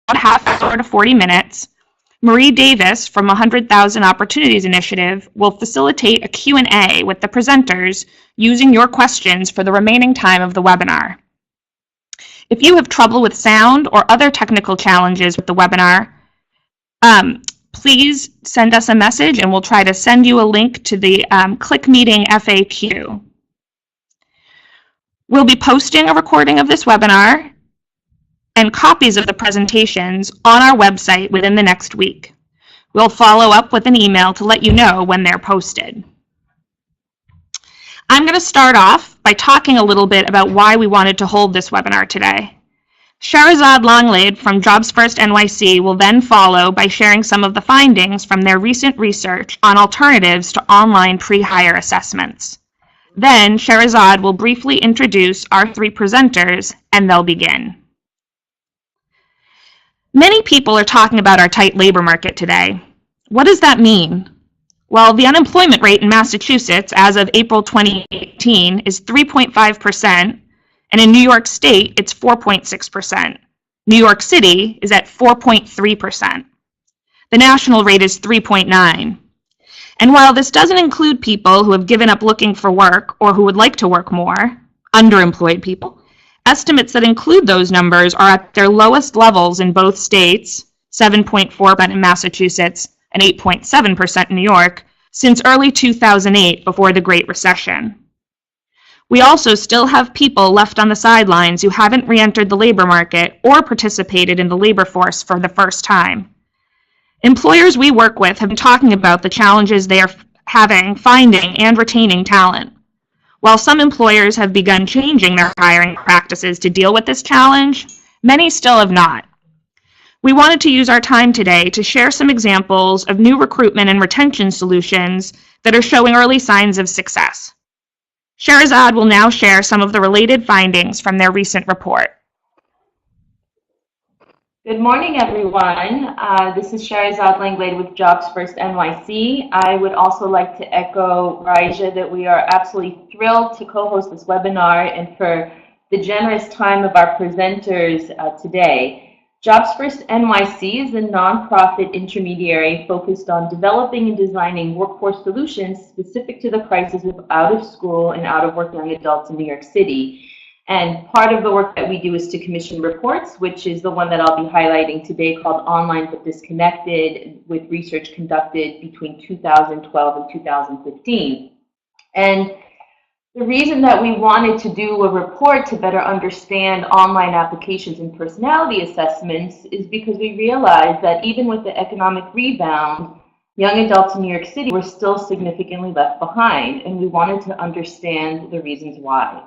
a half hour to 40 minutes, Marie Davis from 100,000 Opportunities Initiative will facilitate a Q&A with the presenters using your questions for the remaining time of the webinar. If you have trouble with sound or other technical challenges with the webinar, please send us a message and we'll try to send you a link to the Click Meeting FAQ. We'll be posting a recording of this webinar and copies of the presentations on our website within the next week. We'll follow up with an email to let you know when they're posted. I'm going to start off by talking a little bit about why we wanted to hold this webinar today. Shahrazad Longlade from JobsFirstNYC will then follow by sharing some of the findings from their recent research on alternatives to online pre-hire assessments. Then Shahrazad will briefly introduce our three presenters and they'll begin. Many people are talking about our tight labor market today. What does that mean? Well, the unemployment rate in Massachusetts as of April 2018 is 3.5%, and in New York State, it's 4.6%. New York City is at 4.3%. The national rate is 3.9%. And while this doesn't include people who have given up looking for work or who would like to work more, underemployed people, estimates that include those numbers are at their lowest levels in both states, 7.4% in Massachusetts and 8.7% in New York, since early 2008 before the Great Recession. We also still have people left on the sidelines who haven't re-entered the labor market or participated in the labor force for the first time. Employers we work with have been talking about the challenges they are having finding and retaining talent. While some employers have begun changing their hiring practices to deal with this challenge, many still have not. We wanted to use our time today to share some examples of new recruitment and retention solutions that are showing early signs of success. Shahrazad will now share some of the related findings from their recent report. Good morning, everyone. This is Shahrazad Langlade with JobsFirstNYC. I would also like to echo Raija that we are absolutely thrilled to co-host this webinar and for the generous time of our presenters today. JobsFirstNYC is a nonprofit intermediary focused on developing and designing workforce solutions specific to the crisis of out-of-school and out-of-work young adults in New York City. And part of the work that we do is to commission reports, which is the one that I'll be highlighting today called Online but Disconnected, with research conducted between 2012 and 2015. And the reason that we wanted to do a report to better understand online applications and personality assessments is because we realized that even with the economic rebound, young adults in New York City were still significantly left behind, and we wanted to understand the reasons why.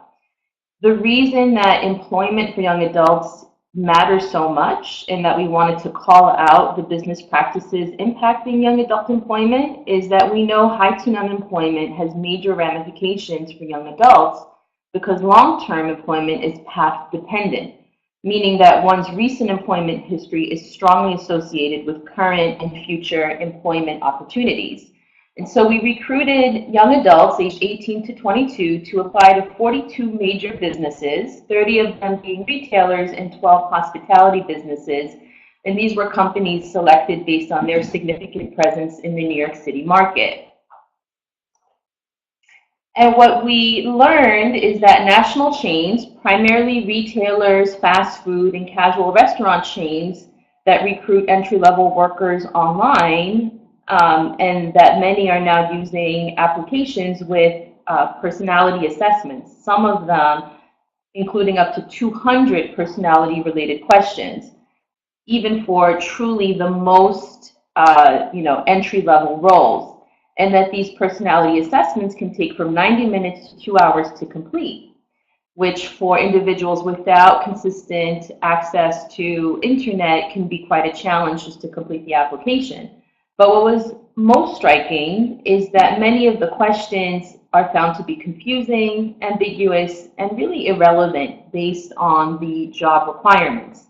The reason that employment for young adults matters so much and that we wanted to call out the business practices impacting young adult employment is that we know high-teen unemployment has major ramifications for young adults because long-term employment is path dependent, meaning that one's recent employment history is strongly associated with current and future employment opportunities. And so we recruited young adults aged 18 to 22 to apply to 42 major businesses, 30 of them being retailers and 12 hospitality businesses. And these were companies selected based on their significant presence in the New York City market. And what we learned is that national chains, primarily retailers, fast food, and casual restaurant chains that recruit entry-level workers online, and that many are now using applications with personality assessments, some of them including up to 200 personality-related questions, even for truly the most entry-level roles, and that these personality assessments can take from 90 minutes to 2 hours to complete, which for individuals without consistent access to internet can be quite a challenge just to complete the application. But what was most striking is that many of the questions are found to be confusing, ambiguous, and really irrelevant based on the job requirements.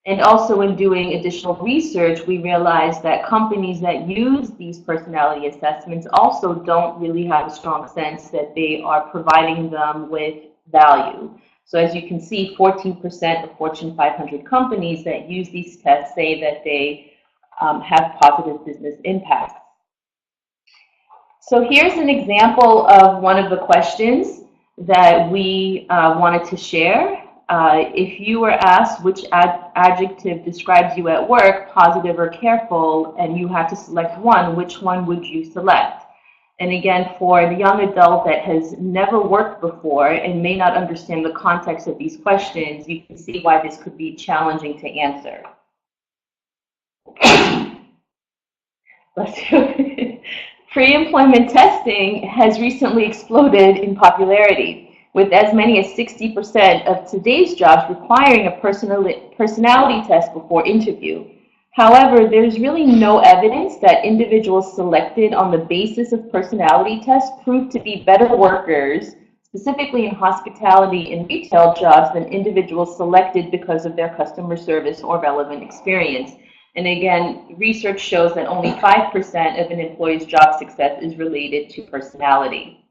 And also in doing additional research, we realized that companies that use these personality assessments also don't really have a strong sense that they are providing them with value. So as you can see, 14% of Fortune 500 companies that use these tests say that they have positive business impacts. So here's an example of one of the questions that we wanted to share. If you were asked which adjective describes you at work, positive or careful, and you had to select one, which one would you select? And again, for the young adult that has never worked before and may not understand the context of these questions, you can see why this could be challenging to answer. Bless you. Pre-employment testing has recently exploded in popularity, with as many as 60% of today's jobs requiring a personality test before interview. However, there's really no evidence that individuals selected on the basis of personality tests prove to be better workers, specifically in hospitality and retail jobs, than individuals selected because of their customer service or relevant experience. And again, research shows that only 5% of an employee's job success is related to personality.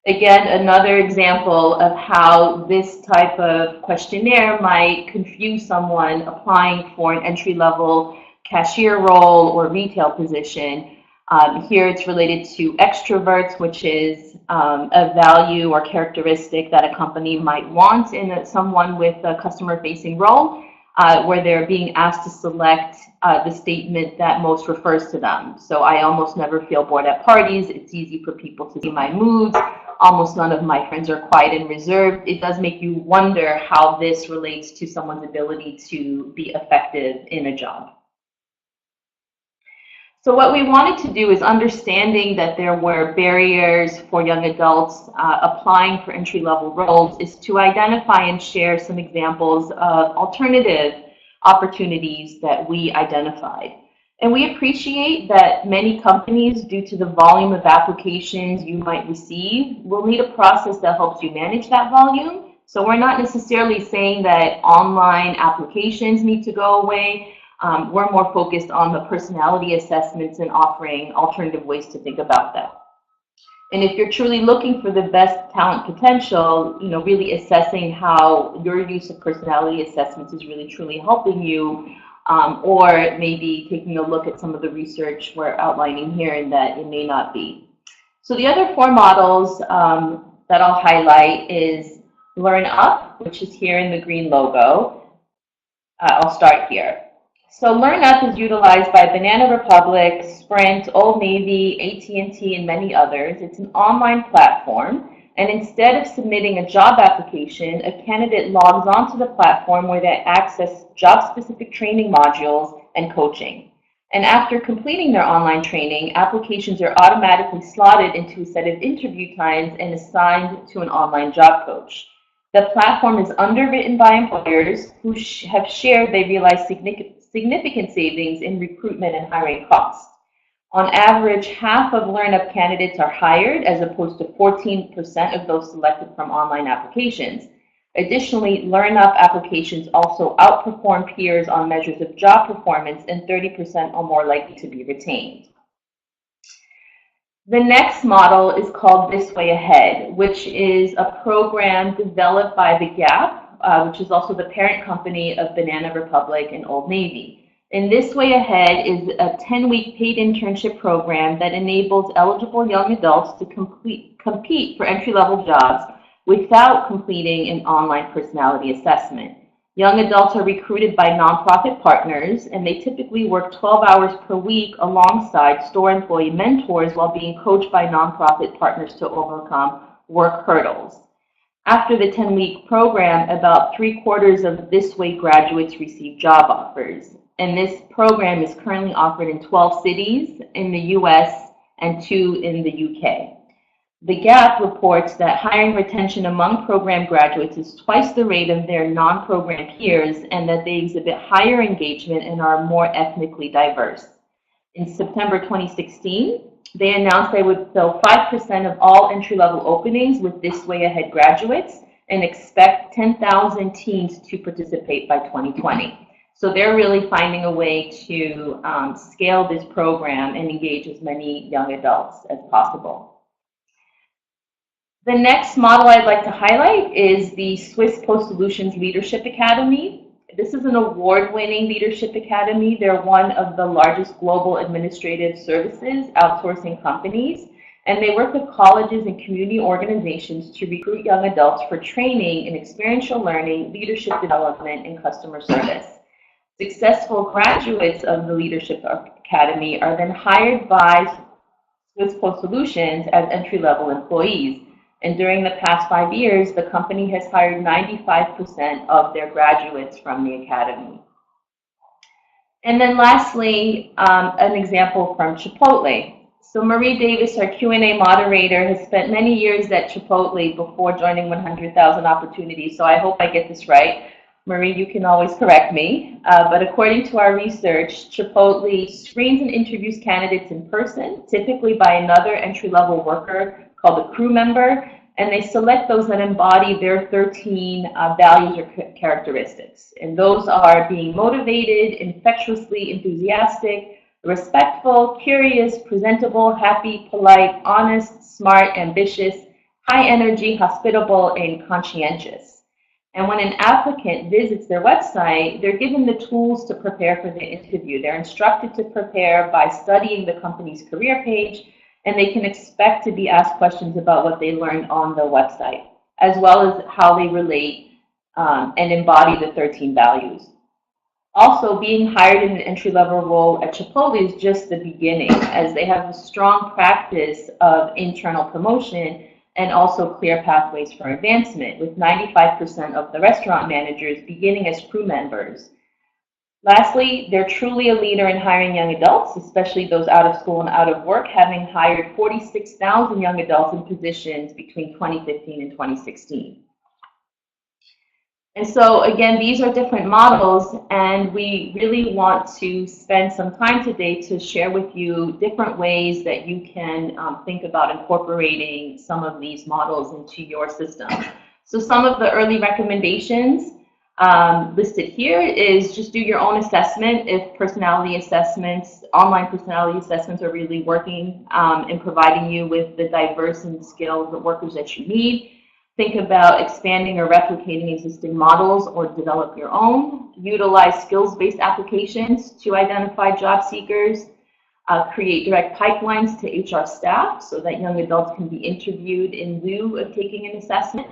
Again, another example of how this type of questionnaire might confuse someone applying for an entry-level cashier role or retail position. Here it's related to extroverts, which is a value or characteristic that a company might want in someone with a customer-facing role, where they're being asked to select the statement that most refers to them. So I almost never feel bored at parties. It's easy for people to see my moods. Almost none of my friends are quiet and reserved. It does make you wonder how this relates to someone's ability to be effective in a job. So what we wanted to do is understanding that there were barriers for young adults applying for entry-level roles is to identify and share some examples of alternative opportunities that we identified. And we appreciate that many companies, due to the volume of applications you might receive, will need a process that helps you manage that volume. So we're not necessarily saying that online applications need to go away. We're more focused on the personality assessments and offering alternative ways to think about that. And if you're truly looking for the best talent potential, really assessing how your use of personality assessments is really truly helping you, or maybe taking a look at some of the research we're outlining here and that it may not be. So the other 4 models that I'll highlight is Learn Up, which is here in the green logo. I'll start here. So Learn Up is utilized by Banana Republic, Sprint, Old Navy, AT&T, and many others. It's an online platform, and instead of submitting a job application, a candidate logs onto the platform where they access job-specific training modules and coaching. And after completing their online training, applications are automatically slotted into a set of interview times and assigned to an online job coach. The platform is underwritten by employers who have shared they realize significant savings in recruitment and hiring costs. On average, half of Learn Up candidates are hired, as opposed to 14% of those selected from online applications. Additionally, Learn Up applications also outperform peers on measures of job performance, and 30% are more likely to be retained. The next model is called This Way Ahead, which is a program developed by The Gap, which is also the parent company of Banana Republic and Old Navy. And This Way Ahead is a 10-week paid internship program that enables eligible young adults to compete for entry-level jobs without completing an online personality assessment. Young adults are recruited by nonprofit partners, and they typically work 12 hours per week alongside store employee mentors while being coached by nonprofit partners to overcome work hurdles. After the 10-week program, about 3/4 of This Way graduates receive job offers. And this program is currently offered in 12 cities in the US and 2 in the UK. The Gap reports that hiring retention among program graduates is twice the rate of their non-program peers, and that they exhibit higher engagement and are more ethnically diverse. In September 2016, they announced they would fill 5% of all entry-level openings with This Way Ahead graduates and expect 10,000 teams to participate by 2020. So they're really finding a way to scale this program and engage as many young adults as possible. The next model I'd like to highlight is the Swiss Post Solutions Leadership Academy. This is an award-winning leadership academy. They're one of the largest global administrative services outsourcing companies, and they work with colleges and community organizations to recruit young adults for training in experiential learning, leadership development, and customer service. Successful graduates of the Leadership Academy are then hired by Swiss Post Solutions as entry-level employees. And during the past 5 years, the company has hired 95% of their graduates from the academy. And then lastly, an example from Chipotle. So Marie Davis, our Q&A moderator, has spent many years at Chipotle before joining 100,000 Opportunities. So I hope I get this right. Marie, you can always correct me. But according to our research, Chipotle screens and interviews candidates in person, typically by another entry-level worker called a crew member, and they select those that embody their 13 values or characteristics. And those are being motivated, infectiously enthusiastic, respectful, curious, presentable, happy, polite, honest, smart, ambitious, high energy, hospitable, and conscientious. And when an applicant visits their website, they're given the tools to prepare for the interview. They're instructed to prepare by studying the company's career page, and they can expect to be asked questions about what they learned on the website, as well as how they relate and embody the 13 values. Also, being hired in an entry-level role at Chipotle is just the beginning, as they have a strong practice of internal promotion and also clear pathways for advancement, with 95% of the restaurant managers beginning as crew members. Lastly, they're truly a leader in hiring young adults, especially those out of school and out of work, having hired 46,000 young adults in positions between 2015 and 2016. And so again, these are different models, and we really want to spend some time today to share with you different ways that you can think about incorporating some of these models into your system. So some of the early recommendations listed here is just do your own assessment if personality assessments, online personality assessments are really working in providing you with the diverse and skilled workers that you need. Think about expanding or replicating existing models or develop your own. Utilize skills-based applications to identify job seekers. Create direct pipelines to HR staff so that young adults can be interviewed in lieu of taking an assessment.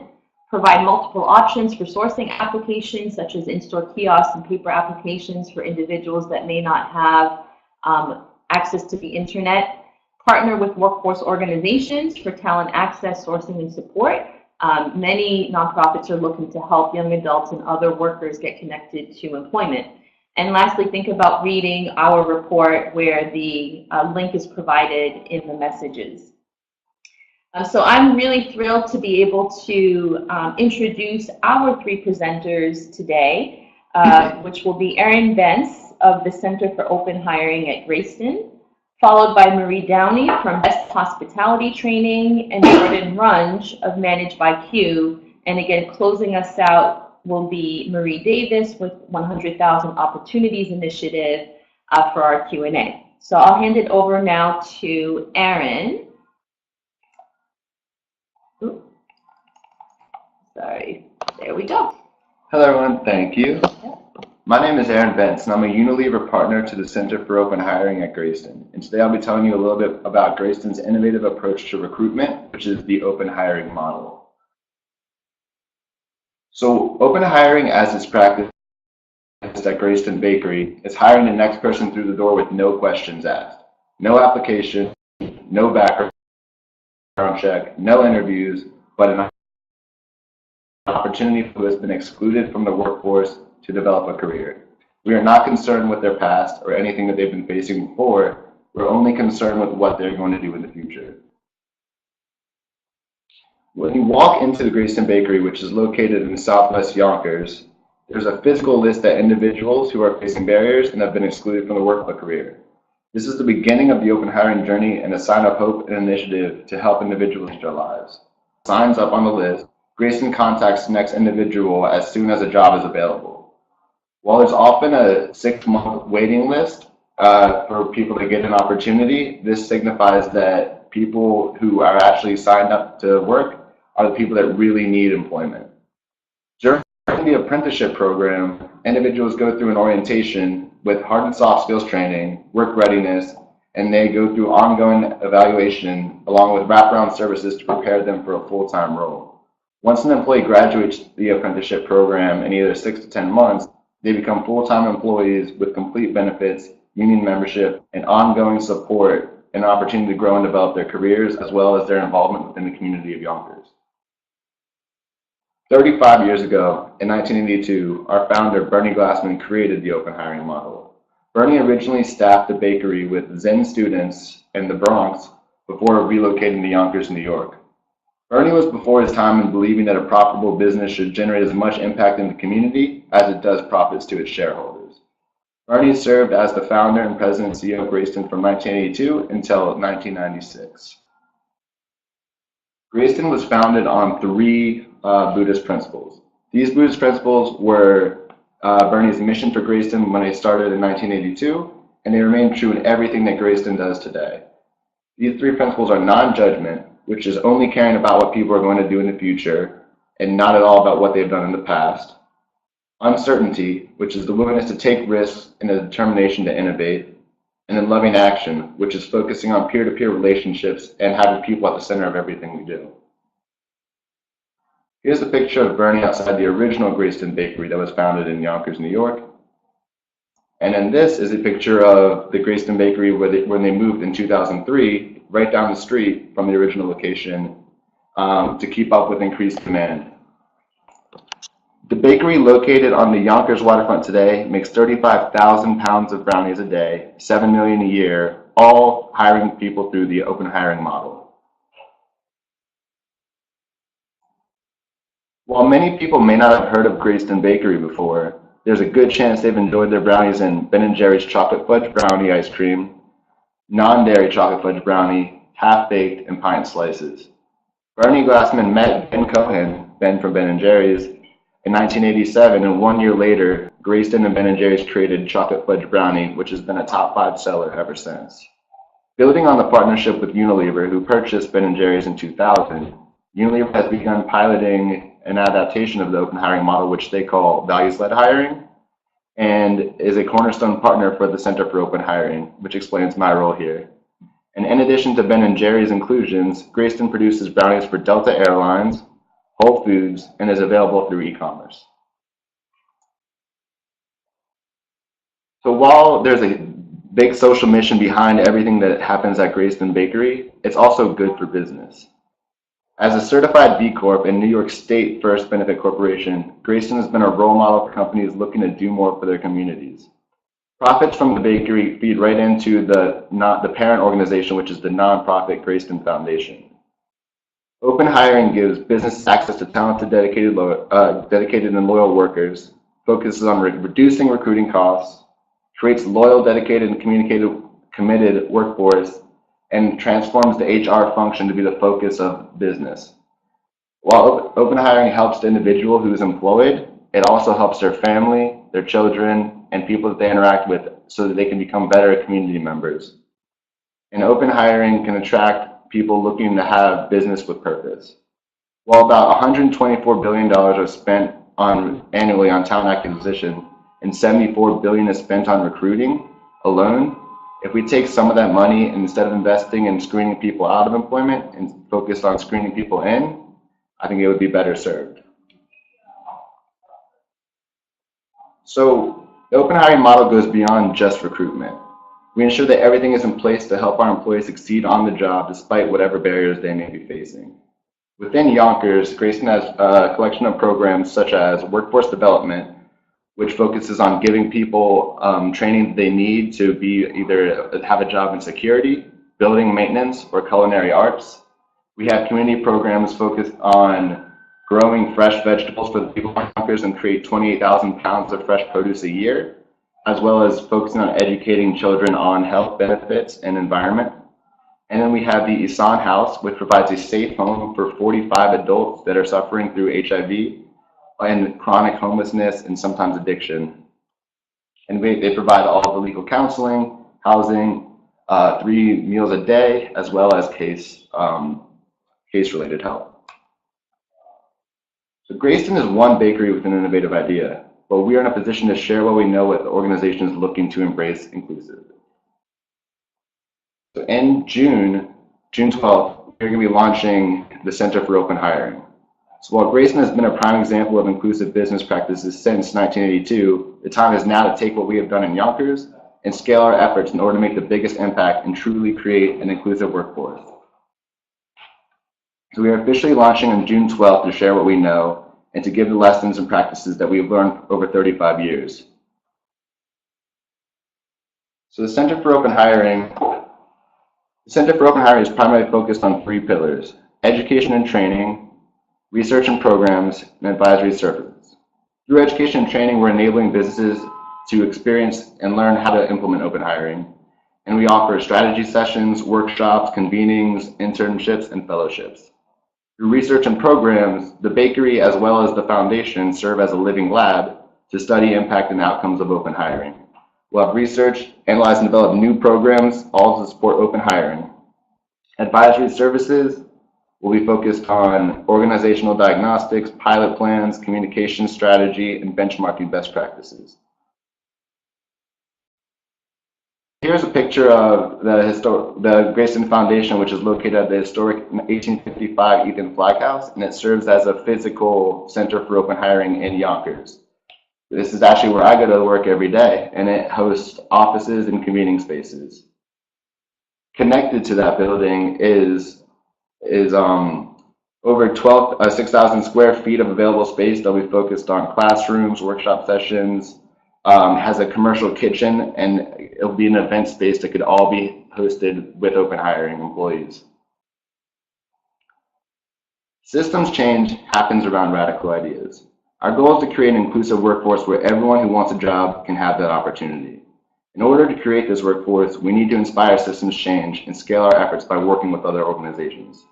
Provide multiple options for sourcing applications, such as in-store kiosks and paper applications for individuals that may not have access to the internet. Partner with workforce organizations for talent access, sourcing, and support. Many nonprofits are looking to help young adults and other workers get connected to employment. And lastly, think about reading our report where the link is provided in the messages. So I'm really thrilled to be able to introduce our three presenters today, which will be Erin Bence of the Center for Open Hiring at Greyston, followed by Marie Downey from Best Hospitality Training, and Jordan Runge of Manage by Q. And again, closing us out will be Marie Davis with 100,000 Opportunities Initiative for our Q&A. So I'll hand it over now to Erin. Oops. Sorry, there we go. Hello everyone, thank you. My name is Erin Bence, and I'm a Unilever partner to the Center for Open Hiring at Greyston. And today I'll be telling you a little bit about Greyston's innovative approach to recruitment, which is the open hiring model. So open hiring as it's practiced at Greyston Bakery is hiring the next person through the door with no questions asked. No application, no background check, no interviews, but an opportunity who has been excluded from the workforce to develop a career. We are not concerned with their past or anything that they've been facing before. We're only concerned with what they're going to do in the future. When you walk into the Greyston Bakery, which is located in Southwest Yonkers, there's a physical list of individuals who are facing barriers and have been excluded from the work of a career. This is the beginning of the open hiring journey and a sign of hope and initiative to help individuals change their lives. Signs up on the list, Greyston contacts the next individual as soon as a job is available. While there's often a 6-month waiting list for people to get an opportunity, this signifies that people who are actually signed up to work are the people that really need employment. During the apprenticeship program, individuals go through an orientation with hard and soft skills training, work readiness, and they go through ongoing evaluation along with wraparound services to prepare them for a full-time role. Once an employee graduates the apprenticeship program in either 6 to 10 months, they become full-time employees with complete benefits, union membership, and ongoing support and opportunity to grow and develop their careers as well as their involvement within the community of Yonkers. 35 years ago, in 1982, our founder, Bernie Glassman, created the open hiring model. Bernie originally staffed the bakery with Zen students in the Bronx before relocating to Yonkers, New York. Bernie was before his time in believing that a profitable business should generate as much impact in the community as it does profits to its shareholders. Bernie served as the founder and president and CEO of Greyston from 1982 until 1996. Greyston was founded on 3 Buddhist principles. These Buddhist principles were Bernie's mission for Greyston when it started in 1982, and they remain true in everything that Greyston does today. These 3 principles are non-judgment, which is only caring about what people are going to do in the future and not at all about what they've done in the past. Uncertainty, which is the willingness to take risks and the determination to innovate. And then loving action, which is focusing on peer-to-peer relationships and having people at the center of everything we do. Here's a picture of Bernie outside the original Greyston Bakery that was founded in Yonkers, New York. And then this is a picture of the Greyston Bakery when they moved in 2003, right down the street from the original location to keep up with increased demand. The bakery, located on the Yonkers waterfront today, makes 35,000 pounds of brownies a day, $7 million a year, all hiring people through the open hiring model. While many people may not have heard of Greyston Bakery before, there's a good chance they've enjoyed their brownies in Ben & Jerry's chocolate fudge brownie ice cream, non-dairy chocolate fudge brownie, half-baked, and pint slices. Bernie Glassman met Ben Cohen, Ben from Ben & Jerry's, in 1987, and 1 year later, Greyston and Ben & Jerry's created chocolate fudge brownie, which has been a top 5 seller ever since. Building on the partnership with Unilever, who purchased Ben & Jerry's in 2000, Unilever has begun piloting an adaptation of the open hiring model, which they call values-led hiring, and is a cornerstone partner for the Center for Open Hiring, which explains my role here. And in addition to Ben & Jerry's inclusions, Greyston produces brownies for Delta Airlines, Whole Foods, and is available through e-commerce. So while there's a big social mission behind everything that happens at Greyston Bakery, it's also good for business. As a certified B Corp and New York State First Benefit Corporation, Greyston has been a role model for companies looking to do more for their communities. Profits from the bakery feed right into the parent organization, which is the nonprofit Grayson Foundation. Open hiring gives business access to talented, dedicated and loyal workers, focuses on reducing recruiting costs, creates loyal, dedicated, and committed workforce, and transforms the HR function to be the focus of business. While open hiring helps the individual who is employed, it also helps their family, their children, and people that they interact with so that they can become better community members. And open hiring can attract people looking to have business with purpose. While about $124 billion are spent annually on talent acquisition and $74 billion is spent on recruiting alone, if we take some of that money and instead of investing in screening people out of employment and focus on screening people in, I think it would be better served. So the open hiring model goes beyond just recruitment. We ensure that everything is in place to help our employees succeed on the job despite whatever barriers they may be facing. Within Yonkers, Grayson has a collection of programs such as workforce development, which focuses on giving people training they need to be either have a job in security, building maintenance, or culinary arts. We have community programs focused on growing fresh vegetables for the people of Yonkers and create 28,000 pounds of fresh produce a year, as well as focusing on educating children on health benefits and environment. And then we have the Isan House, which provides a safe home for 45 adults that are suffering through HIV and chronic homelessness and sometimes addiction. And they provide all the legal counseling, housing, 3 meals a day, as well as case-related help. So Greyston is one bakery with an innovative idea, but we are in a position to share what we know with organizations looking to embrace inclusive. So in June 12th, we're going to be launching the Center for Open Hiring. So while Greyston has been a prime example of inclusive business practices since 1982, the time is now to take what we have done in Yonkers and scale our efforts in order to make the biggest impact and truly create an inclusive workforce. So we are officially launching on June 12th to share what we know and to give the lessons and practices that we have learned over 35 years. So the Center for Open Hiring is primarily focused on 3 pillars: education and training, research and programs, and advisory services. Through education and training, we're enabling businesses to experience and learn how to implement open hiring. And we offer strategy sessions, workshops, convenings, internships, and fellowships. Through research and programs, the bakery as well as the foundation serve as a living lab to study impact and outcomes of open hiring. We'll have research, analyze, and develop new programs, all to support open hiring. Advisory services will be focused on organizational diagnostics, pilot plans, communication strategy, and benchmarking best practices. Here's a picture of the Grayson Foundation, which is located at the historic 1855 Ethan Flag House, and it serves as a physical center for open hiring in Yonkers. This is actually where I go to work every day, and it hosts offices and convening spaces. Connected to that building is over 6,000 square feet of available space that we focused on classrooms, workshop sessions, has a commercial kitchen, and it'll be an event space that could all be hosted with open hiring employees. Systems change happens around radical ideas. Our goal is to create an inclusive workforce where everyone who wants a job can have that opportunity. In order to create this workforce, we need to inspire systems change and scale our efforts by working with other organizations.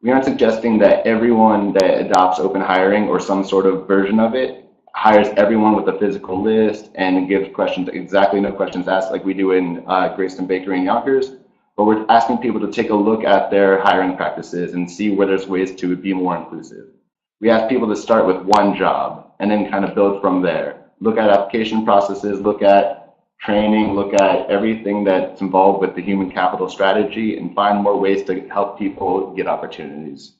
We aren't suggesting that everyone that adopts open hiring or some sort of version of it hires everyone with a physical list and gives questions, exactly no questions asked like we do in Greyston Bakery in Yonkers, but we're asking people to take a look at their hiring practices and see where there's ways to be more inclusive. We ask people to start with one job and then kind of build from there. Look at application processes, look at training, look at everything that's involved with the human capital strategy, and find more ways to help people get opportunities.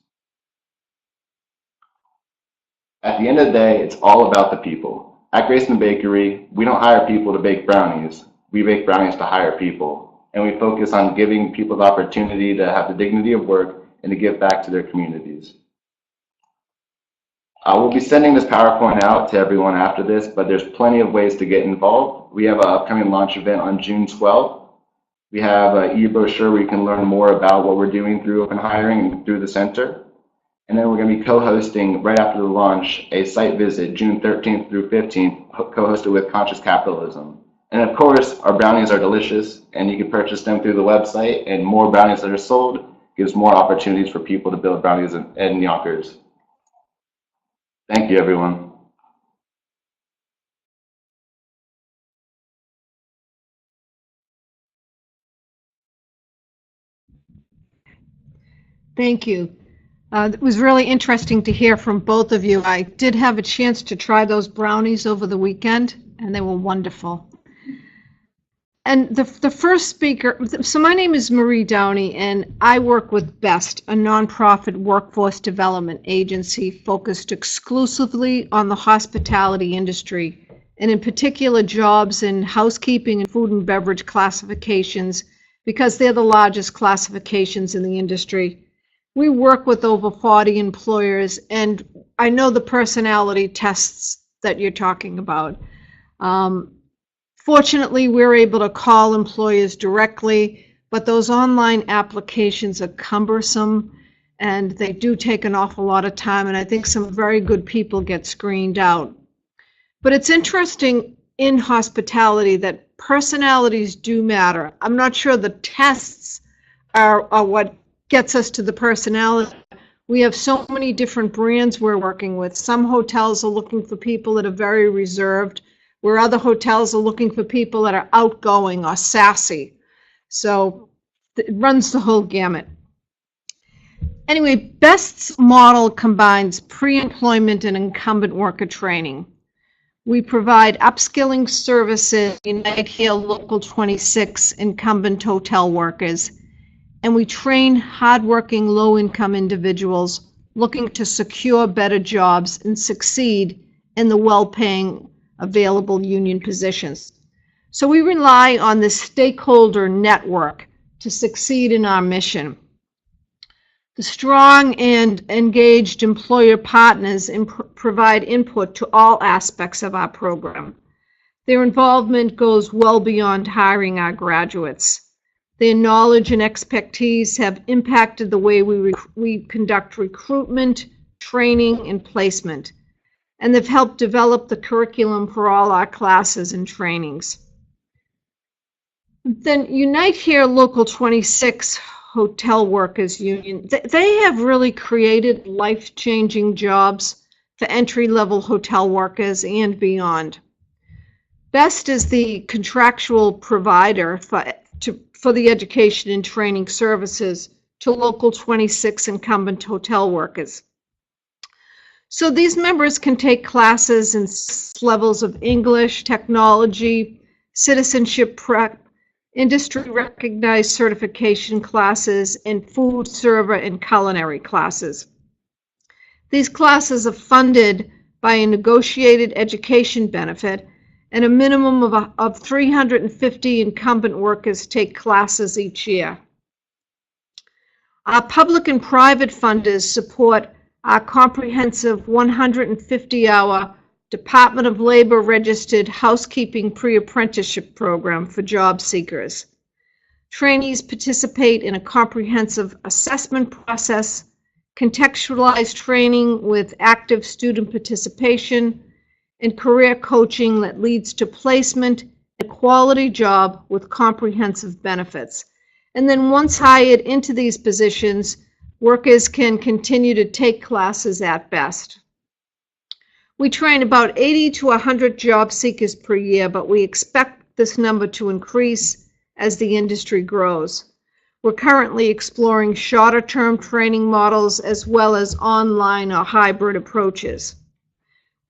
At the end of the day, it's all about the people. At Greyston Bakery, we don't hire people to bake brownies. We bake brownies to hire people. And we focus on giving people the opportunity to have the dignity of work and to give back to their communities. We'll be sending this PowerPoint out to everyone after this, but there's plenty of ways to get involved. We have an upcoming launch event on June 12th. We have an e-brochure where you can learn more about what we're doing through open hiring and through the center. And then we're going to be co-hosting, right after the launch, a site visit June 13th through 15th, co-hosted with Conscious Capitalism. And of course, our brownies are delicious, and you can purchase them through the website, and more brownies that are sold gives more opportunities for people to build brownies in Yonkers. Thank you, everyone. Thank you. It was really interesting to hear from both of you. I did have a chance to try those brownies over the weekend, and they were wonderful. And the first speaker, so my name is Marie Downey, and I work with BEST, a nonprofit workforce development agency focused exclusively on the hospitality industry, and in particular jobs in housekeeping and food and beverage classifications, because they're the largest classifications in the industry. We work with over 40 employers, and I know the personality tests that you're talking about. Fortunately, we're able to call employers directly, but those online applications are cumbersome, and they do take an awful lot of time, and I think some very good people get screened out. But it's interesting in hospitality that personalities do matter. I'm not sure the tests are what gets us to the personality. We have so many different brands we're working with. Some hotels are looking for people that are very reserved, where other hotels are looking for people that are outgoing or sassy. So it runs the whole gamut. Anyway, BEST's model combines pre-employment and incumbent worker training. We provide upskilling services, Unite Here Local 26 incumbent hotel workers, and we train hardworking low-income individuals looking to secure better jobs and succeed in the well-paying available union positions. So we rely on this stakeholder network to succeed in our mission. The strong and engaged employer partners provide input to all aspects of our program. Their involvement goes well beyond hiring our graduates. Their knowledge and expertise have impacted the way we conduct recruitment, training, and placement, and they've helped develop the curriculum for all our classes and trainings. Then Unite Here Local 26 Hotel Workers Union, they have really created life-changing jobs for entry-level hotel workers and beyond. BEST is the contractual provider for the education and training services to Local 26 incumbent hotel workers. So these members can take classes in levels of English, technology, citizenship prep, industry-recognized certification classes, and food, server, and culinary classes. These classes are funded by a negotiated education benefit, and a minimum of 350 incumbent workers take classes each year. Our public and private funders support our comprehensive 150-hour Department of Labor registered housekeeping pre-apprenticeship program for job seekers. Trainees participate in a comprehensive assessment process, contextualized training with active student participation, and career coaching that leads to placement and a quality job with comprehensive benefits. And then once hired into these positions, workers can continue to take classes at BEST. We train about 80 to 100 job seekers per year, but we expect this number to increase as the industry grows. We're currently exploring shorter-term training models as well as online or hybrid approaches.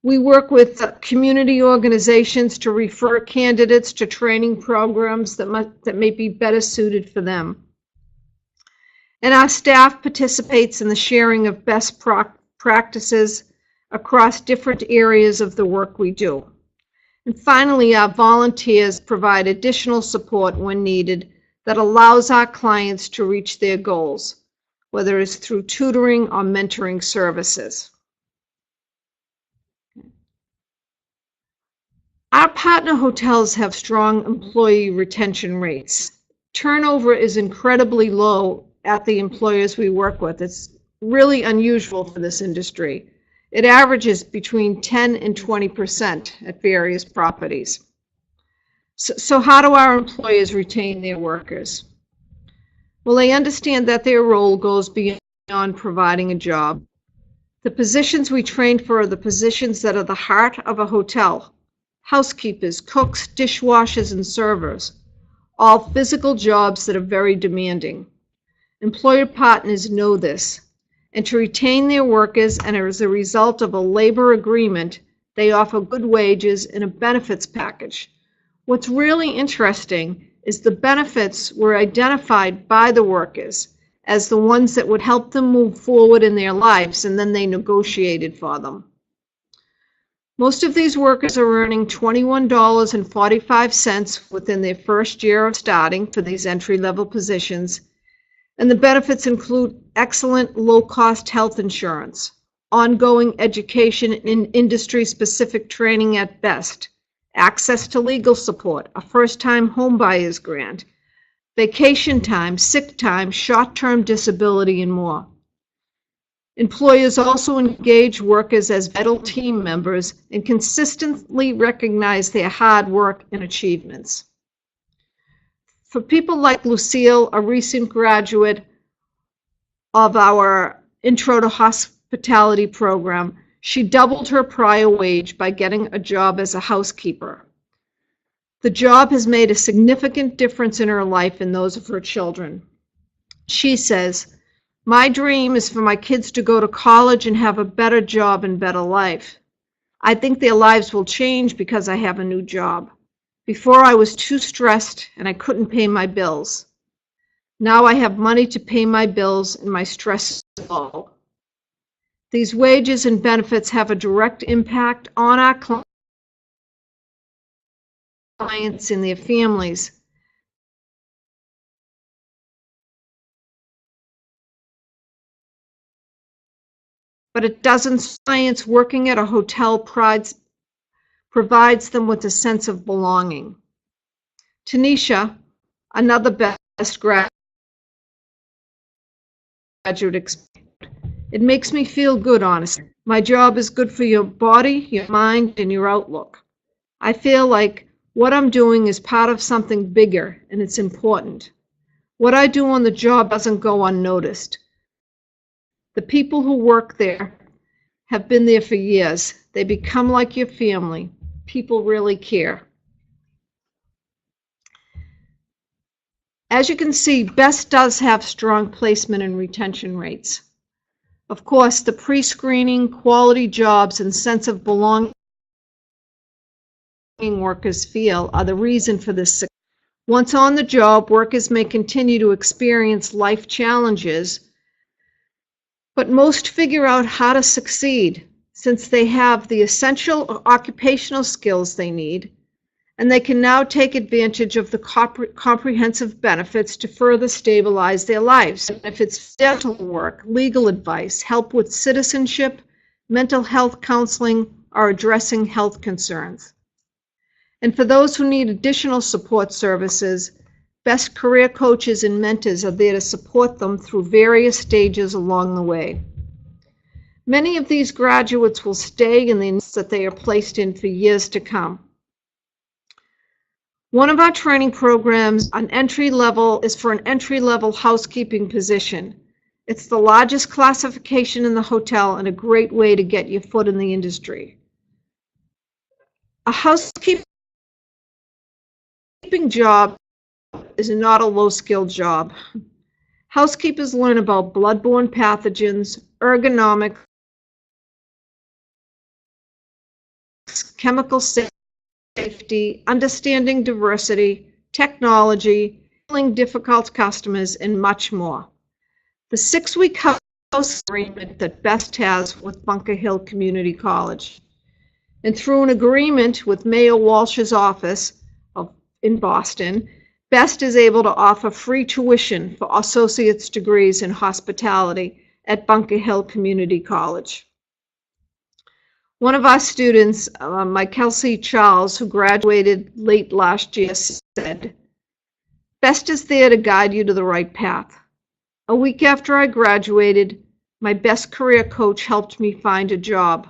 We work with community organizations to refer candidates to training programs that may be better suited for them. And our staff participates in the sharing of best practices across different areas of the work we do. And finally, our volunteers provide additional support when needed that allows our clients to reach their goals, whether it's through tutoring or mentoring services. Our partner hotels have strong employee retention rates. Turnover is incredibly low at the employers we work with. It's really unusual for this industry. It averages between 10 and 20% at various properties. So how do our employers retain their workers? Well, they understand that their role goes beyond providing a job. The positions we train for are the positions that are the heart of a hotel. Housekeepers, cooks, dishwashers, and servers. All physical jobs that are very demanding. Employer partners know this, and to retain their workers, and as a result of a labor agreement, they offer good wages and a benefits package. What's really interesting is the benefits were identified by the workers as the ones that would help them move forward in their lives, and then they negotiated for them. Most of these workers are earning $21.45 within their first year of starting for these entry-level positions, and the benefits include excellent low-cost health insurance, ongoing education and industry-specific training at BEST, access to legal support, a first-time homebuyers grant, vacation time, sick time, short-term disability, and more. Employers also engage workers as vital team members and consistently recognize their hard work and achievements. For people like Lucille, a recent graduate of our Intro to Hospitality program, she doubled her prior wage by getting a job as a housekeeper. The job has made a significant difference in her life and those of her children. She says, My dream is for my kids to go to college and have a better job and better life. I think their lives will change because I have a new job. Before I was too stressed and I couldn't pay my bills. Now I have money to pay my bills and my stress is low. These wages and benefits have a direct impact on our clients and their families. But it doesn't. Clients working at a hotel provides them with a sense of belonging. Tanisha, another best graduate experience. It makes me feel good, honestly. My job is good for your body, your mind, and your outlook. I feel like what I'm doing is part of something bigger, and it's important. What I do on the job doesn't go unnoticed. The people who work there have been there for years. They become like your family. People really care. As you can see, BEST does have strong placement and retention rates. Of course, the pre-screening, quality jobs, and sense of belonging workers feel are the reason for this success. Once on the job, workers may continue to experience life challenges, but most figure out how to succeed since they have the essential occupational skills they need, and they can now take advantage of the comprehensive benefits to further stabilize their lives. If it's dental work, legal advice, help with citizenship, mental health counseling, or addressing health concerns. And for those who need additional support services, BEST career coaches and mentors are there to support them through various stages along the way. Many of these graduates will stay in the industry that they are placed in for years to come. One of our training programs is for an entry-level housekeeping position. It's the largest classification in the hotel and a great way to get your foot in the industry. A housekeeping job is not a low-skilled job. Housekeepers learn about bloodborne pathogens, ergonomics, chemical safety, understanding diversity, technology, handling difficult customers, and much more. The 6-week house agreement that BEST has with Bunker Hill Community College. And through an agreement with Mayor Walsh's office in Boston, BEST is able to offer free tuition for associate's degrees in hospitality at Bunker Hill Community College. One of our students, my Kelsey Charles, who graduated late last year, said, BEST is there to guide you to the right path. A week after I graduated, my BEST career coach helped me find a job.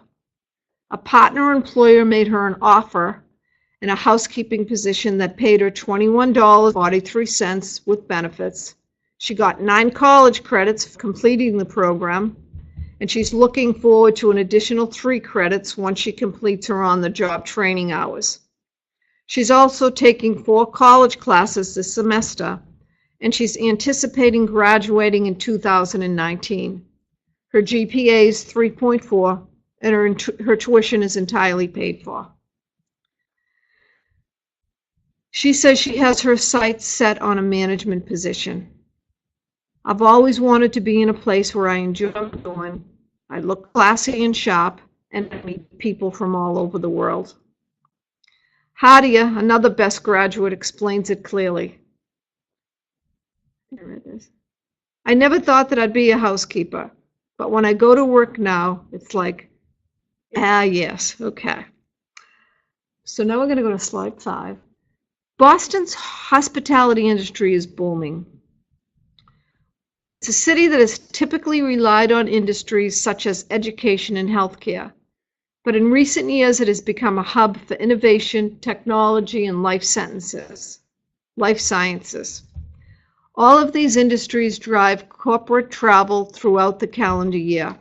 A partner employer made her an offer in a housekeeping position that paid her $21.43 with benefits. She got 9 college credits for completing the program, and she's looking forward to an additional 3 credits once she completes her on-the-job training hours. She's also taking 4 college classes this semester, and she's anticipating graduating in 2019. Her GPA is 3.4, and her tuition is entirely paid for. She says she has her sights set on a management position. I've always wanted to be in a place where I enjoy what I'm doing. I look classy and sharp, and I meet people from all over the world. Hadia, another BEST graduate, explains it clearly. There it is. I never thought that I'd be a housekeeper, but when I go to work now, it's like, yes, okay. So now we're going to go to slide 5. Boston's hospitality industry is booming. It's a city that has typically relied on industries such as education and healthcare, but in recent years it has become a hub for innovation, technology, and life sciences. All of these industries drive corporate travel throughout the calendar year.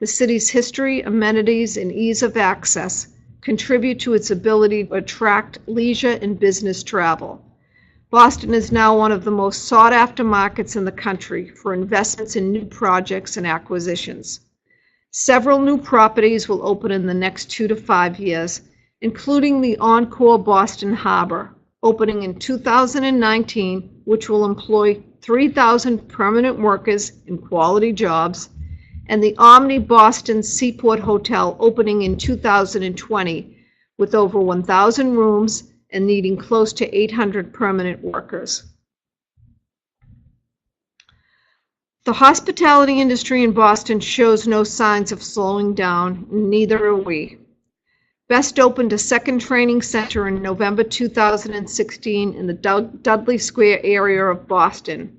The city's history, amenities, and ease of access contribute to its ability to attract leisure and business travel. Boston is now one of the most sought-after markets in the country for investments in new projects and acquisitions. Several new properties will open in the next 2 to 5 years, including the Encore Boston Harbor, opening in 2019, which will employ 3,000 permanent workers in quality jobs, and the Omni Boston Seaport Hotel opening in 2020 with over 1,000 rooms and needing close to 800 permanent workers. The hospitality industry in Boston shows no signs of slowing down, neither are we. Best opened a second training center in November 2016 in the Dudley Square area of Boston,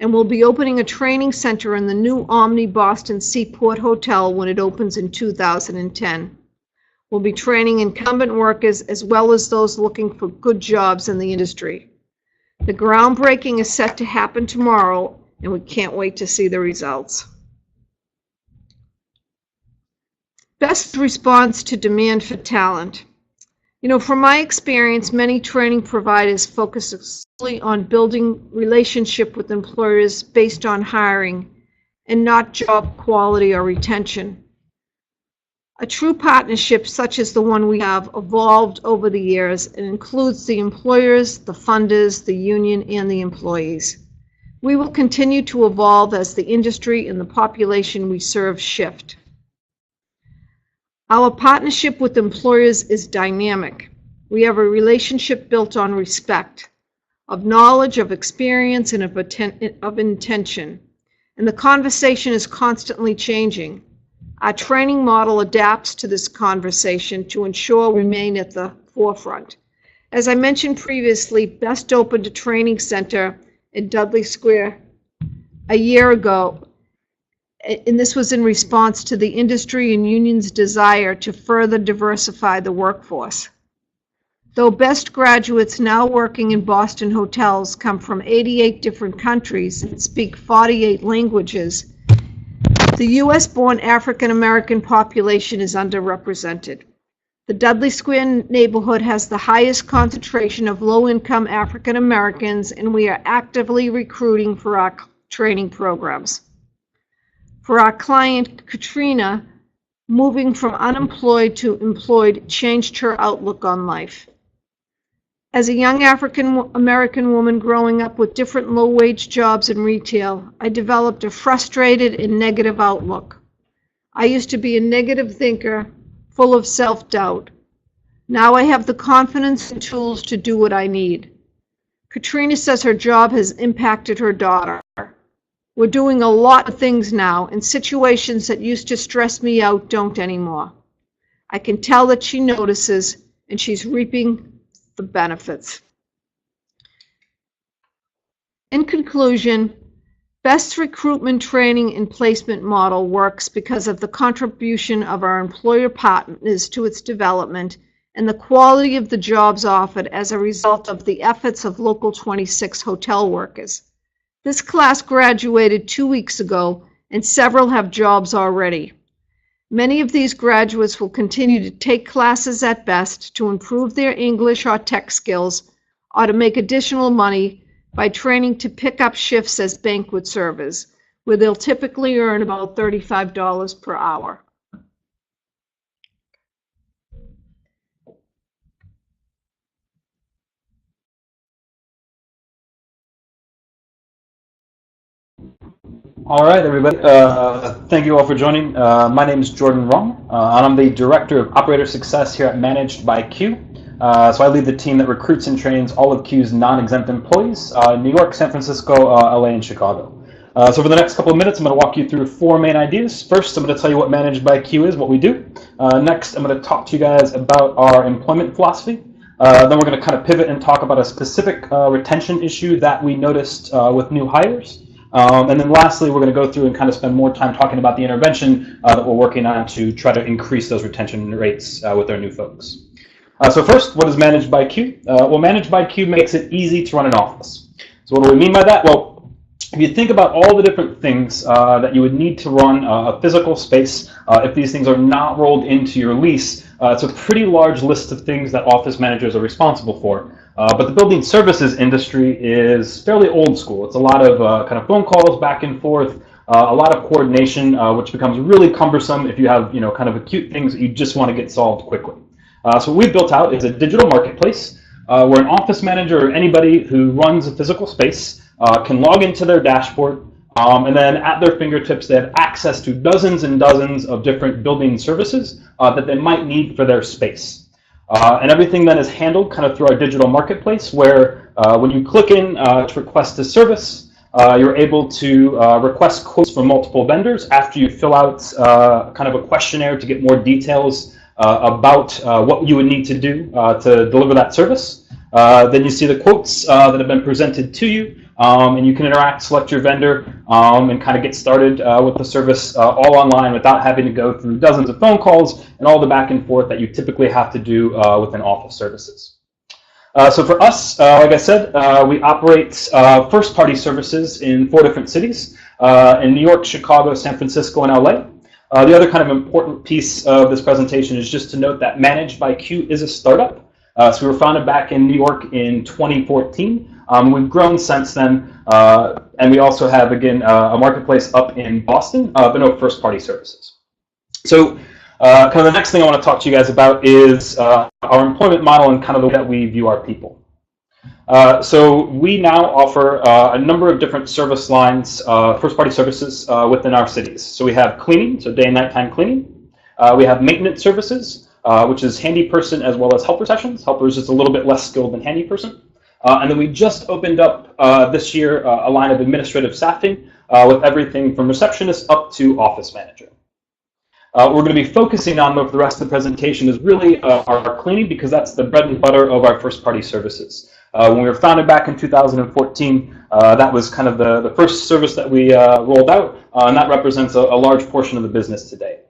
and will be opening a training center in the new Omni Boston Seaport Hotel when it opens in 2010. We'll be training incumbent workers as well as those looking for good jobs in the industry. The groundbreaking is set to happen tomorrow, and we can't wait to see the results. Best response to demand for talent. From my experience, many training providers focus solely on building relationship with employers based on hiring and not job quality or retention. A true partnership such as the one we have evolved over the years and includes the employers, the funders, the union, and the employees. We will continue to evolve as the industry and the population we serve shift. Our partnership with employers is dynamic. We have a relationship built on respect, of knowledge, of experience, and of intention. And the conversation is constantly changing. Our training model adapts to this conversation to ensure we remain at the forefront. As I mentioned previously, Best opened a training center in Dudley Square a year ago, and this was in response to the industry and union's desire to further diversify the workforce. Though Best graduates now working in Boston hotels come from 88 different countries and speak 48 languages, the U.S.-born African-American population is underrepresented. The Dudley Square neighborhood has the highest concentration of low-income African-Americans, and we are actively recruiting for our training programs. For our client, Katrina, moving from unemployed to employed changed her outlook on life. As a young African-American woman growing up with different low-wage jobs in retail, I developed a frustrated and negative outlook. I used to be a negative thinker, full of self-doubt. Now I have the confidence and tools to do what I need. Katrina says her job has impacted her daughter. We're doing a lot of things now, and situations that used to stress me out don't anymore. I can tell that she notices, and she's reaping the benefits. In conclusion, Best's recruitment training and placement model works because of the contribution of our employer partners to its development and the quality of the jobs offered as a result of the efforts of Local 26 hotel workers. This class graduated 2 weeks ago, and several have jobs already. Many of these graduates will continue to take classes at Best to improve their English or tech skills, or to make additional money by training to pick up shifts as banquet servers, where they'll typically earn about $35 per hour. All right, everybody. Thank you all for joining. My name is Jordan Rung, and I'm the Director of Operator Success here at Managed by Q. So I lead the team that recruits and trains all of Q's non-exempt employees in New York, San Francisco, LA, and Chicago. So for the next couple of minutes, I'm going to walk you through 4 main ideas. First, I'm going to tell you what Managed by Q is, what we do. Next, I'm going to talk to you guys about our employment philosophy. Then we're going to kind of pivot and talk about a specific retention issue that we noticed with new hires. And then lastly, we're going to go through and kind of spend more time talking about the intervention that we're working on to try to increase those retention rates with our new folks. So first, what is Managed by Q? Well, Managed by Q makes it easy to run an office. So what do we mean by that? Well, if you think about all the different things that you would need to run a physical space, if these things are not rolled into your lease, it's a pretty large list of things that office managers are responsible for. But the building services industry is fairly old school. It's a lot of kind of phone calls back and forth, a lot of coordination, which becomes really cumbersome if you have kind of acute things that you just want to get solved quickly. So what we've built out is a digital marketplace where an office manager or anybody who runs a physical space can log into their dashboard, and then at their fingertips they have access to dozens and dozens of different building services that they might need for their space. And everything then is handled kind of through our digital marketplace, where when you click in to request a service, you're able to request quotes from multiple vendors after you fill out kind of a questionnaire to get more details about what you would need to do to deliver that service. Then you see the quotes that have been presented to you, and you can interact, select your vendor, and kind of get started with the service all online without having to go through dozens of phone calls and all the back and forth that you typically have to do within office services. So for us, like I said, we operate first-party services in 4 different cities, in New York, Chicago, San Francisco, and LA. The other kind of important piece of this presentation is just to note that Managed by Q is a startup. So we were founded back in New York in 2014. We've grown since then, and we also have, again, a marketplace up in Boston, but no first-party services. So kind of the next thing I want to talk to you guys about is our employment model and kind of the way that we view our people. So we now offer a number of different service lines, first-party services within our cities. So we have cleaning, so day and nighttime cleaning. We have maintenance services, which is handy person as well as helper sessions. Helper is just a little bit less skilled than handy person. And then we just opened up this year a line of administrative staffing with everything from receptionist up to office manager. What we're going to be focusing on for the rest of the presentation is really our cleaning, because that's the bread and butter of our first-party services. When we were founded back in 2014, that was kind of the first service that we rolled out, and that represents a large portion of the business today.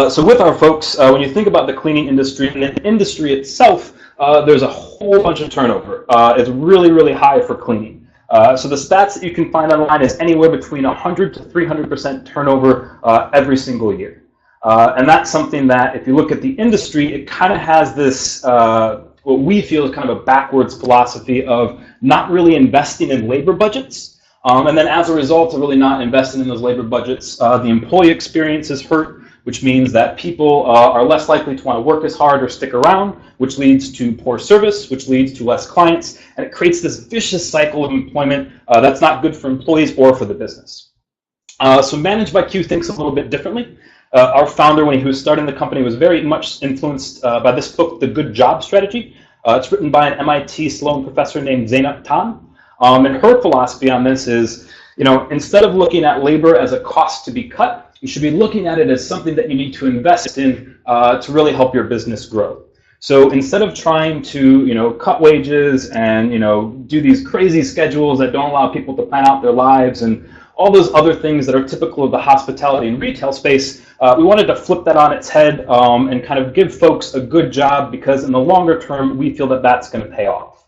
So with our folks, when you think about the cleaning industry and the industry itself, there's a whole bunch of turnover. It's really, really high for cleaning. So the stats that you can find online is anywhere between 100 to 300% turnover every single year. And that's something that, if you look at the industry, it kind of has this, what we feel is kind of a backwards philosophy of not really investing in labor budgets. And then as a result of really not investing in those labor budgets, the employee experience is hurt, which means that people are less likely to want to work as hard or stick around, which leads to poor service, which leads to less clients, and it creates this vicious cycle of employment that's not good for employees or for the business. So Managed by Q thinks a little bit differently. Our founder, when he was starting the company, was very much influenced by this book, The Good Job Strategy. It's written by an MIT Sloan professor named Zainab Khan. And her philosophy on this is, instead of looking at labor as a cost to be cut, you should be looking at it as something that you need to invest in to really help your business grow. So instead of trying to, cut wages and, do these crazy schedules that don't allow people to plan out their lives and all those other things that are typical of the hospitality and retail space, we wanted to flip that on its head and kind of give folks a good job, because in the longer term, we feel that that's going to pay off.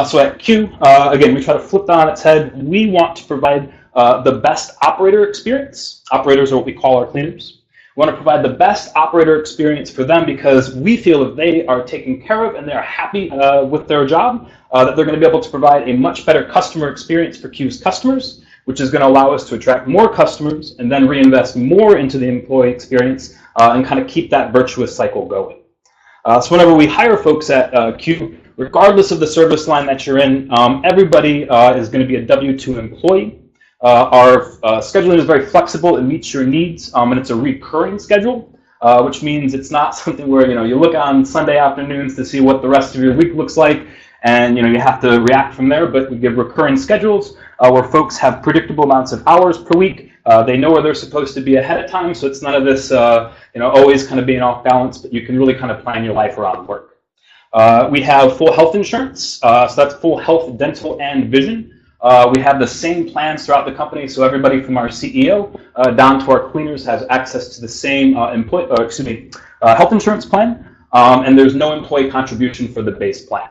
So at Q, again, we try to flip that on its head. We want to provide the best operator experience. Operators are what we call our cleaners. We want to provide the best operator experience for them, because we feel if they are taken care of and they're happy with their job, that they're going to be able to provide a much better customer experience for Q's customers, which is going to allow us to attract more customers and then reinvest more into the employee experience and kind of keep that virtuous cycle going. So whenever we hire folks at Q, regardless of the service line that you're in, everybody is going to be a W-2 employee. Our scheduling is very flexible. It meets your needs, and it's a recurring schedule, which means it's not something where you look on Sunday afternoons to see what the rest of your week looks like, and you have to react from there. But we give recurring schedules where folks have predictable amounts of hours per week. They know where they're supposed to be ahead of time, so it's none of this always kind of being off balance. But you can really kind of plan your life around work. We have full health insurance, so that's full health, dental, and vision. We have the same plans throughout the company, so everybody from our CEO down to our cleaners has access to the same health insurance plan, and there's no employee contribution for the base plan.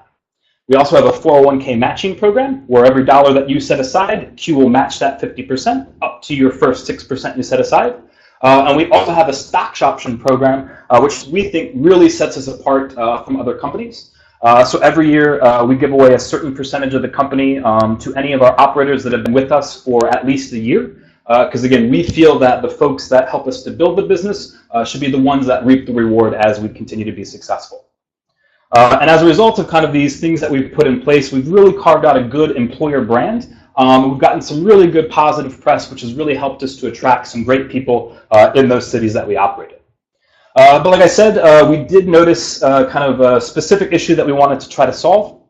We also have a 401k matching program, where every dollar that you set aside, Q will match that 50% up to your first 6% you set aside. And we also have a stock option program, which we think really sets us apart from other companies. So every year we give away a certain percentage of the company to any of our operators that have been with us for at least a year. Because again, we feel that the folks that help us to build the business should be the ones that reap the reward as we continue to be successful. And as a result of kind of these things that we've put in place, we've really carved out a good employer brand. We've gotten some really good positive press, which has really helped us to attract some great people in those cities that we operate in. But like I said, we did notice kind of a specific issue that we wanted to try to solve.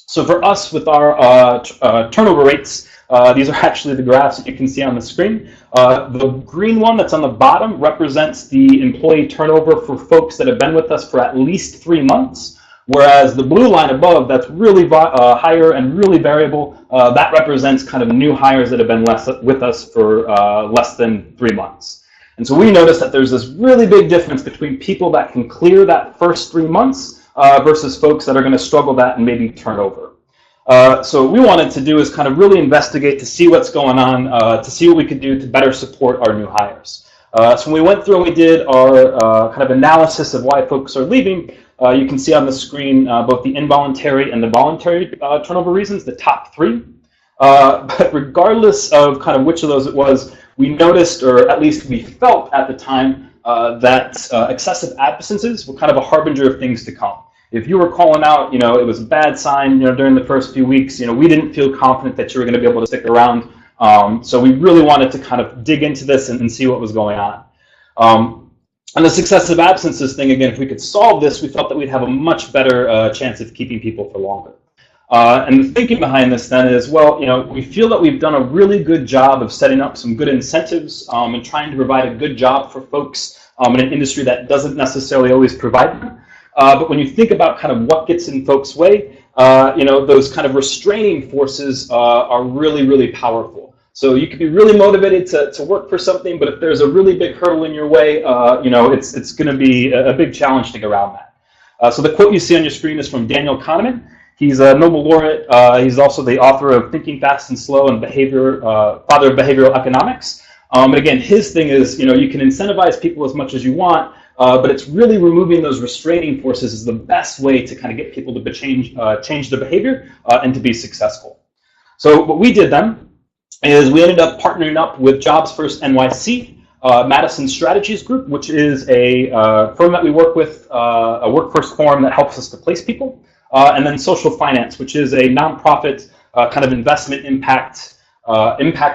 So for us, with our turnover rates, these are actually the graphs that you can see on the screen. The green one that's on the bottom represents the employee turnover for folks that have been with us for at least 3 months, whereas the blue line above, that's really higher and really variable, that represents kind of new hires that have been with us for less than 3 months. And so we noticed that there's this really big difference between people that can clear that first 3 months versus folks that are going to struggle that and maybe turn over. So what we wanted to do is kind of really investigate to see what's going on, to see what we could do to better support our new hires. So when we went through and we did our kind of analysis of why folks are leaving, you can see on the screen both the involuntary and the voluntary turnover reasons, the top 3. But regardless of kind of which of those it was, we noticed, or at least we felt at the time, that excessive absences were kind of a harbinger of things to come. If you were calling out, it was a bad sign, during the first few weeks, we didn't feel confident that you were going to be able to stick around. So we really wanted to kind of dig into this and see what was going on. And the excessive absences thing, again, if we could solve this, we felt that we'd have a much better chance of keeping people for longer. And the thinking behind this then is, well, we feel that we've done a really good job of setting up some good incentives and trying to provide a good job for folks in an industry that doesn't necessarily always provide them. But when you think about kind of what gets in folks' way, those kind of restraining forces are really, really powerful. So you can be really motivated to work for something, but if there's a really big hurdle in your way, it's going to be a big challenge to get around that. So the quote you see on your screen is from Daniel Kahneman. He's a Nobel laureate. He's also the author of Thinking Fast and Slow and father of behavioral economics. And again, his thing is, you can incentivize people as much as you want, but it's really removing those restraining forces is the best way to kind of get people to change their behavior and to be successful. So what we did then is we ended up partnering up with JobsFirstNYC, Madison Strategies Group, which is a firm that we work with, a workforce forum that helps us to place people. And then Social Finance, which is a nonprofit kind of impact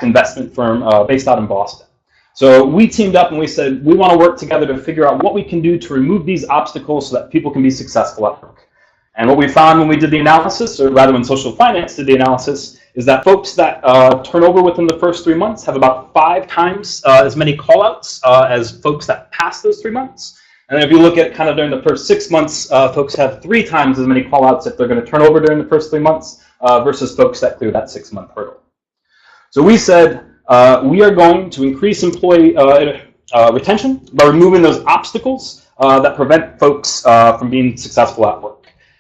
investment firm based out in Boston. So we teamed up and we said, we want to work together to figure out what we can do to remove these obstacles so that people can be successful at work. And what we found when we did the analysis, or rather when Social Finance did the analysis, is that folks that turn over within the first 3 months have about 5 times as many call-outs as folks that pass those 3 months. And then if you look at kind of during the first 6 months, folks have 3 times as many call-outs if they're going to turn over during the first 3 months versus folks that clear that 6-month hurdle. So we said we are going to increase employee retention by removing those obstacles that prevent folks from being successful at work.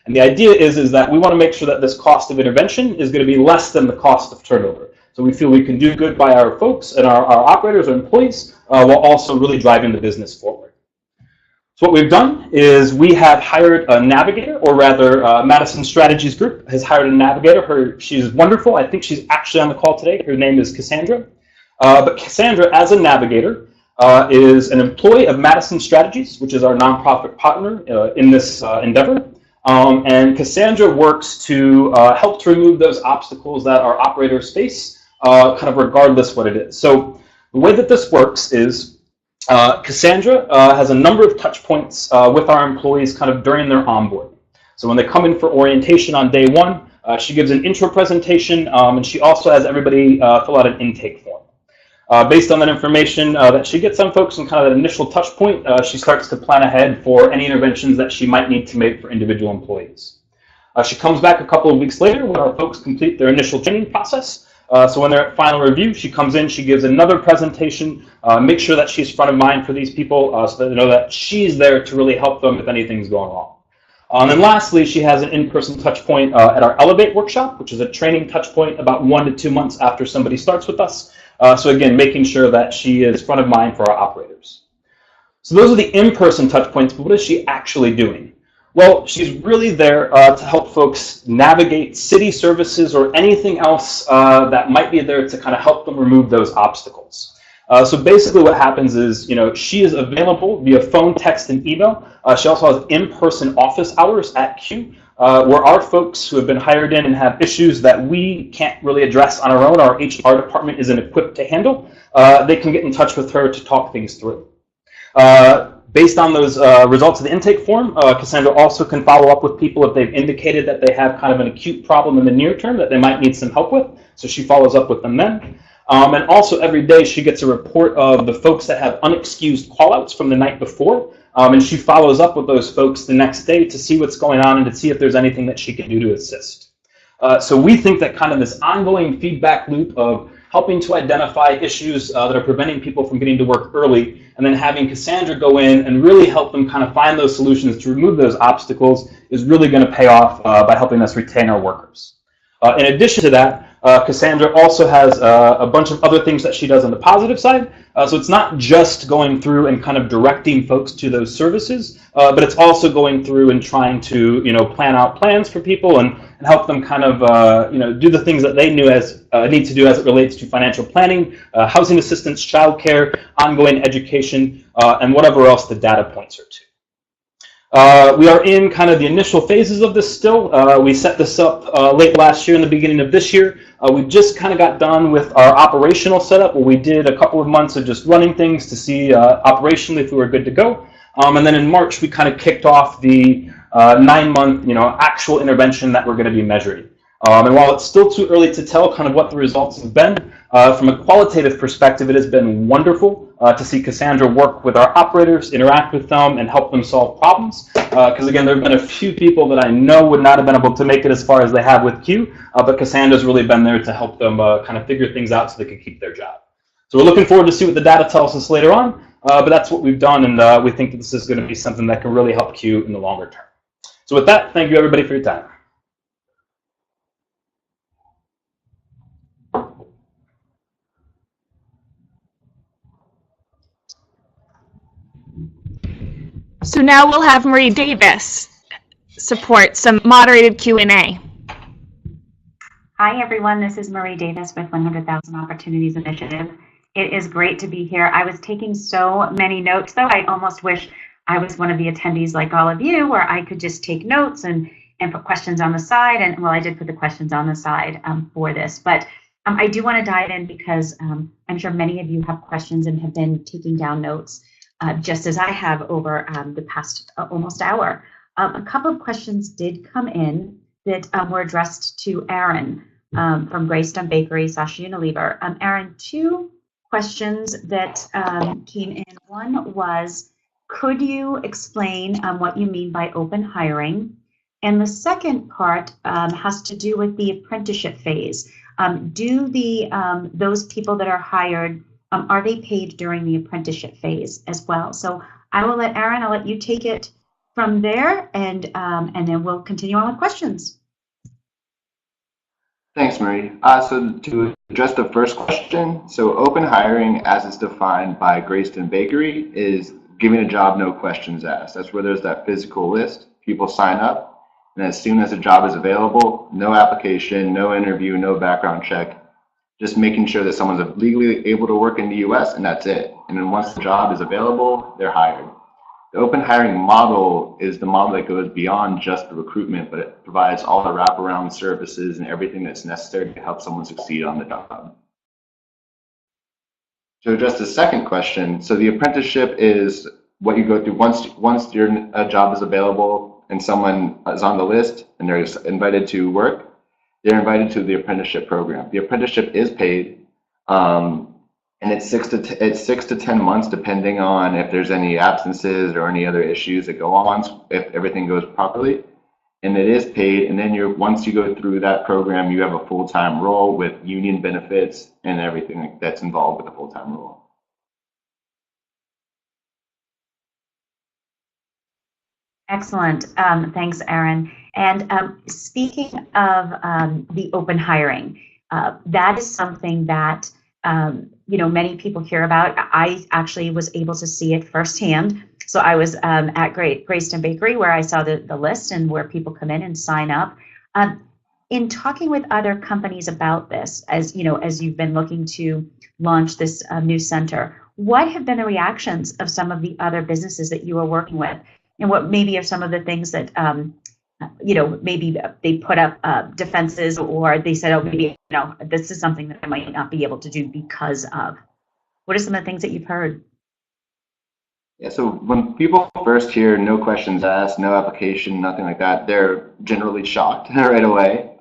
And the idea is that we want to make sure that this cost of intervention is going to be less than the cost of turnover. So we feel we can do good by our folks and our operators or employees while also really driving the business forward. So what we've done is we have hired a navigator, or rather Madison Strategies Group has hired a navigator. She's wonderful. I think she's actually on the call today. Her name is Cassandra. But Cassandra, as a navigator, is an employee of Madison Strategies, which is our nonprofit partner in this endeavor. And Cassandra works to help to remove those obstacles that our operators face, kind of regardless what it is. So the way that this works is Cassandra has a number of touch points with our employees kind of during their onboarding. So when they come in for orientation on day 1, she gives an intro presentation, and she also has everybody fill out an intake form. Based on that information that she gets on folks and kind of that initial touch point, she starts to plan ahead for any interventions that she might need to make for individual employees. She comes back a couple of weeks later when our folks complete their initial training process. So when they're at final review, she comes in, she gives another presentation, make sure that she's front of mind for these people so that they know that she's there to really help them if anything's going wrong. And then lastly, she has an in-person touch point at our Elevate workshop, which is a training touch point about 1 to 2 months after somebody starts with us. So again, making sure that she is front of mind for our operators. So those are the in-person touch points, but what is she actually doing? Well, she's really there to help folks navigate city services or anything else that might be there to kind of help them remove those obstacles. So basically what happens is, she is available via phone, text, and email. She also has in-person office hours at Q, where our folks who have been hired in and have issues that we can't really address on our own, our HR department isn't equipped to handle, they can get in touch with her to talk things through. Based on those results of the intake form, Cassandra also can follow up with people if they've indicated that they have kind of an acute problem in the near term that they might need some help with, so she follows up with them then. And also every day she gets a report of the folks that have unexcused callouts from the night before, and she follows up with those folks the next day to see what's going on and to see if there's anything that she can do to assist. So we think that kind of this ongoing feedback loop of helping to identify issues that are preventing people from getting to work early, and then having Cassandra go in and really help them kind of find those solutions to remove those obstacles is really going to pay off by helping us retain our workers. In addition to that, Cassandra also has a bunch of other things that she does on the positive side. So it's not just going through and kind of directing folks to those services, but it's also going through and trying to, plan out plans for people and help them kind of, do the things that they need to do as it relates to financial planning, housing assistance, childcare, ongoing education, and whatever else the data points her to. We are in kind of the initial phases of this still. We set this up late last year and the beginning of this year. We just kind of got done with our operational setup where we did a couple of months of just running things to see operationally if we were good to go. And then in March, we kind of kicked off the 9-month actual intervention that we're going to be measuring. And while it's still too early to tell kind of what the results have been, from a qualitative perspective, it has been wonderful to see Cassandra work with our operators, interact with them, and help them solve problems. Because again, there have been a few people that I know would not have been able to make it as far as they have with Q, but Cassandra's really been there to help them kind of figure things out so they can keep their job. So we're looking forward to see what the data tells us later on, but that's what we've done, and we think that this is going to be something that can really help Q in the longer term. So with that, thank you everybody for your time. So now we'll have Marie Davis support some moderated Q&A. Hi everyone, this is Marie Davis with 100,000 Opportunities Initiative. It is great to be here. I was taking so many notes though. I almost wish I was one of the attendees like all of you where I could just take notes and put questions on the side. And well, I did put the questions on the side for this, but I do want to dive in because I'm sure many of you have questions and have been taking down notes. Just as I have over the past almost hour. A couple of questions did come in that were addressed to Aaron from Greyston Bakery, Unilever. Aaron, 2 questions that came in. One was, could you explain what you mean by open hiring? And the second part has to do with the apprenticeship phase. Do those people that are hired, are they paid during the apprenticeship phase as well? So I will let Aaron, I'll let you take it from there, and then we'll continue on with questions. Thanks, Marie. So to address the first question, so open hiring as it's defined by Greyston Bakery is giving a job, no questions asked. That's where there's that physical list, people sign up, and as soon as a job is available, no application, no interview, no background check, just making sure that someone's legally able to work in the US, and that's it. And then once the job is available, they're hired. The open hiring model is the model that goes beyond just the recruitment, but it provides all the wraparound services and everything that's necessary to help someone succeed on the job. To address the second question, so the apprenticeship is what you go through once your job is available and someone is on the list and they're invited to work. They're invited to the apprenticeship program. The apprenticeship is paid, and it's 6 to 10 months, depending on if there's any absences or any other issues that go on, if everything goes properly. And it is paid, and then once you go through that program, you have a full-time role with union benefits and everything that's involved with a full-time role. Excellent. Thanks, Aaron. And speaking of the open hiring, that is something that many people hear about. I actually was able to see it firsthand. So I was at Greyston Bakery where I saw the list and where people come in and sign up. In talking with other companies about this, as you know, as you've been looking to launch this new center, what have been the reactions of some of the other businesses that you are working with, and what maybe are some of the things that you know, maybe they put up defenses, or they said, oh, maybe, you know, this is something that I might not be able to do because of. What are some of the things that you've heard? Yeah, so when people first hear no questions asked, no application, nothing like that, they're generally shocked right away.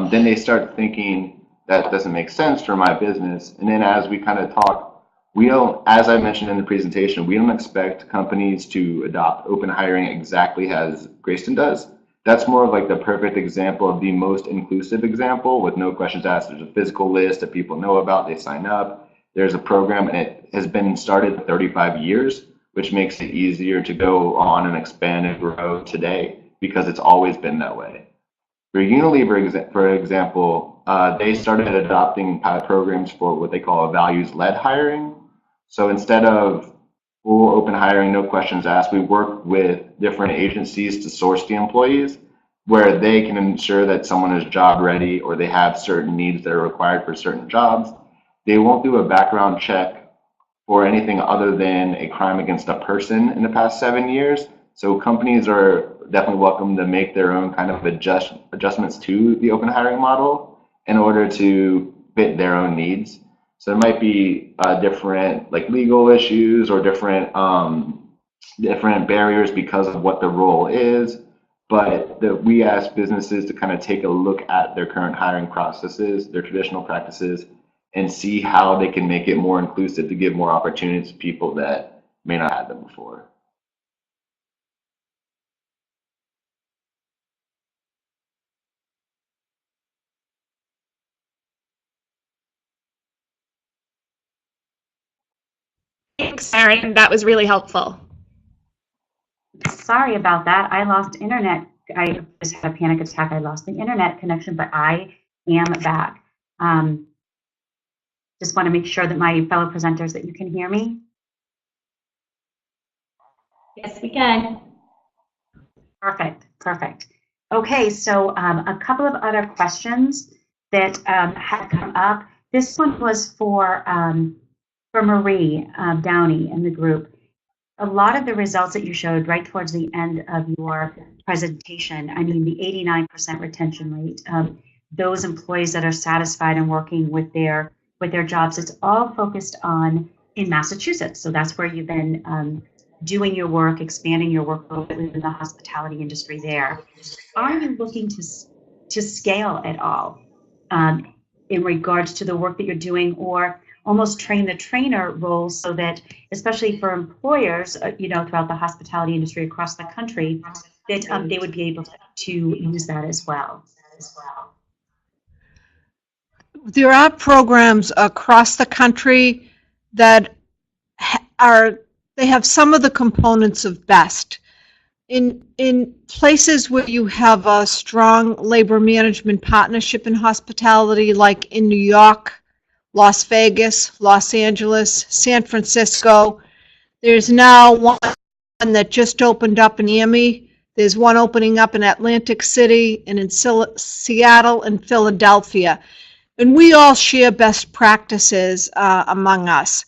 Then they start thinking that doesn't make sense for my business. And then as we kind of talk, we don't, as I mentioned in the presentation, we don't expect companies to adopt open hiring exactly as Greyston does. That's more of like the perfect example of the most inclusive example with no questions asked. There's a physical list that people know about, they sign up. There's a program, and it has been started for 35 years. Which makes it easier to go on and expand and grow today because it's always been that way. For Unilever, for example, they started adopting pilot programs for what they call a values-led hiring. So instead of full open hiring, no questions asked, we work with different agencies to source the employees where they can ensure that someone is job ready or they have certain needs that are required for certain jobs. They won't do a background check or anything other than a crime against a person in the past 7 years. So companies are definitely welcome to make their own kind of adjustments to the open hiring model in order to fit their own needs. So there might be different like legal issues or different barriers because of what the role is. But we ask businesses to kind of take a look at their current hiring processes, their traditional practices, and see how they can make it more inclusive to give more opportunities to people that may not have them before. Thanks, Erin. That was really helpful. Sorry about that. I lost internet. I just had a panic attack. I lost the internet connection, but I am back. Just want to make sure that my fellow presenters, that you can hear me. Yes, we can. Perfect, perfect. Okay, so a couple of other questions that had come up. This one was for Marie Downey and the group. A lot of the results that you showed right towards the end of your presentation, I mean, the 89% retention rate, those employees that are satisfied and working with their jobs, it's all focused on in Massachusetts. So that's where you've been doing your work, expanding your work within the hospitality industry there. Are you looking to scale at all in regards to the work that you're doing, or almost train the trainer role so that, especially for employers, you know, throughout the hospitality industry across the country, that they would be able to use that as well? There are programs across the country that they have some of the components of BEST. In places where you have a strong labor management partnership in hospitality, like in New York, Las Vegas, Los Angeles, San Francisco, there's now one that just opened up in Miami. There's one opening up in Atlantic City and in Seattle and Philadelphia. And we all share best practices among us.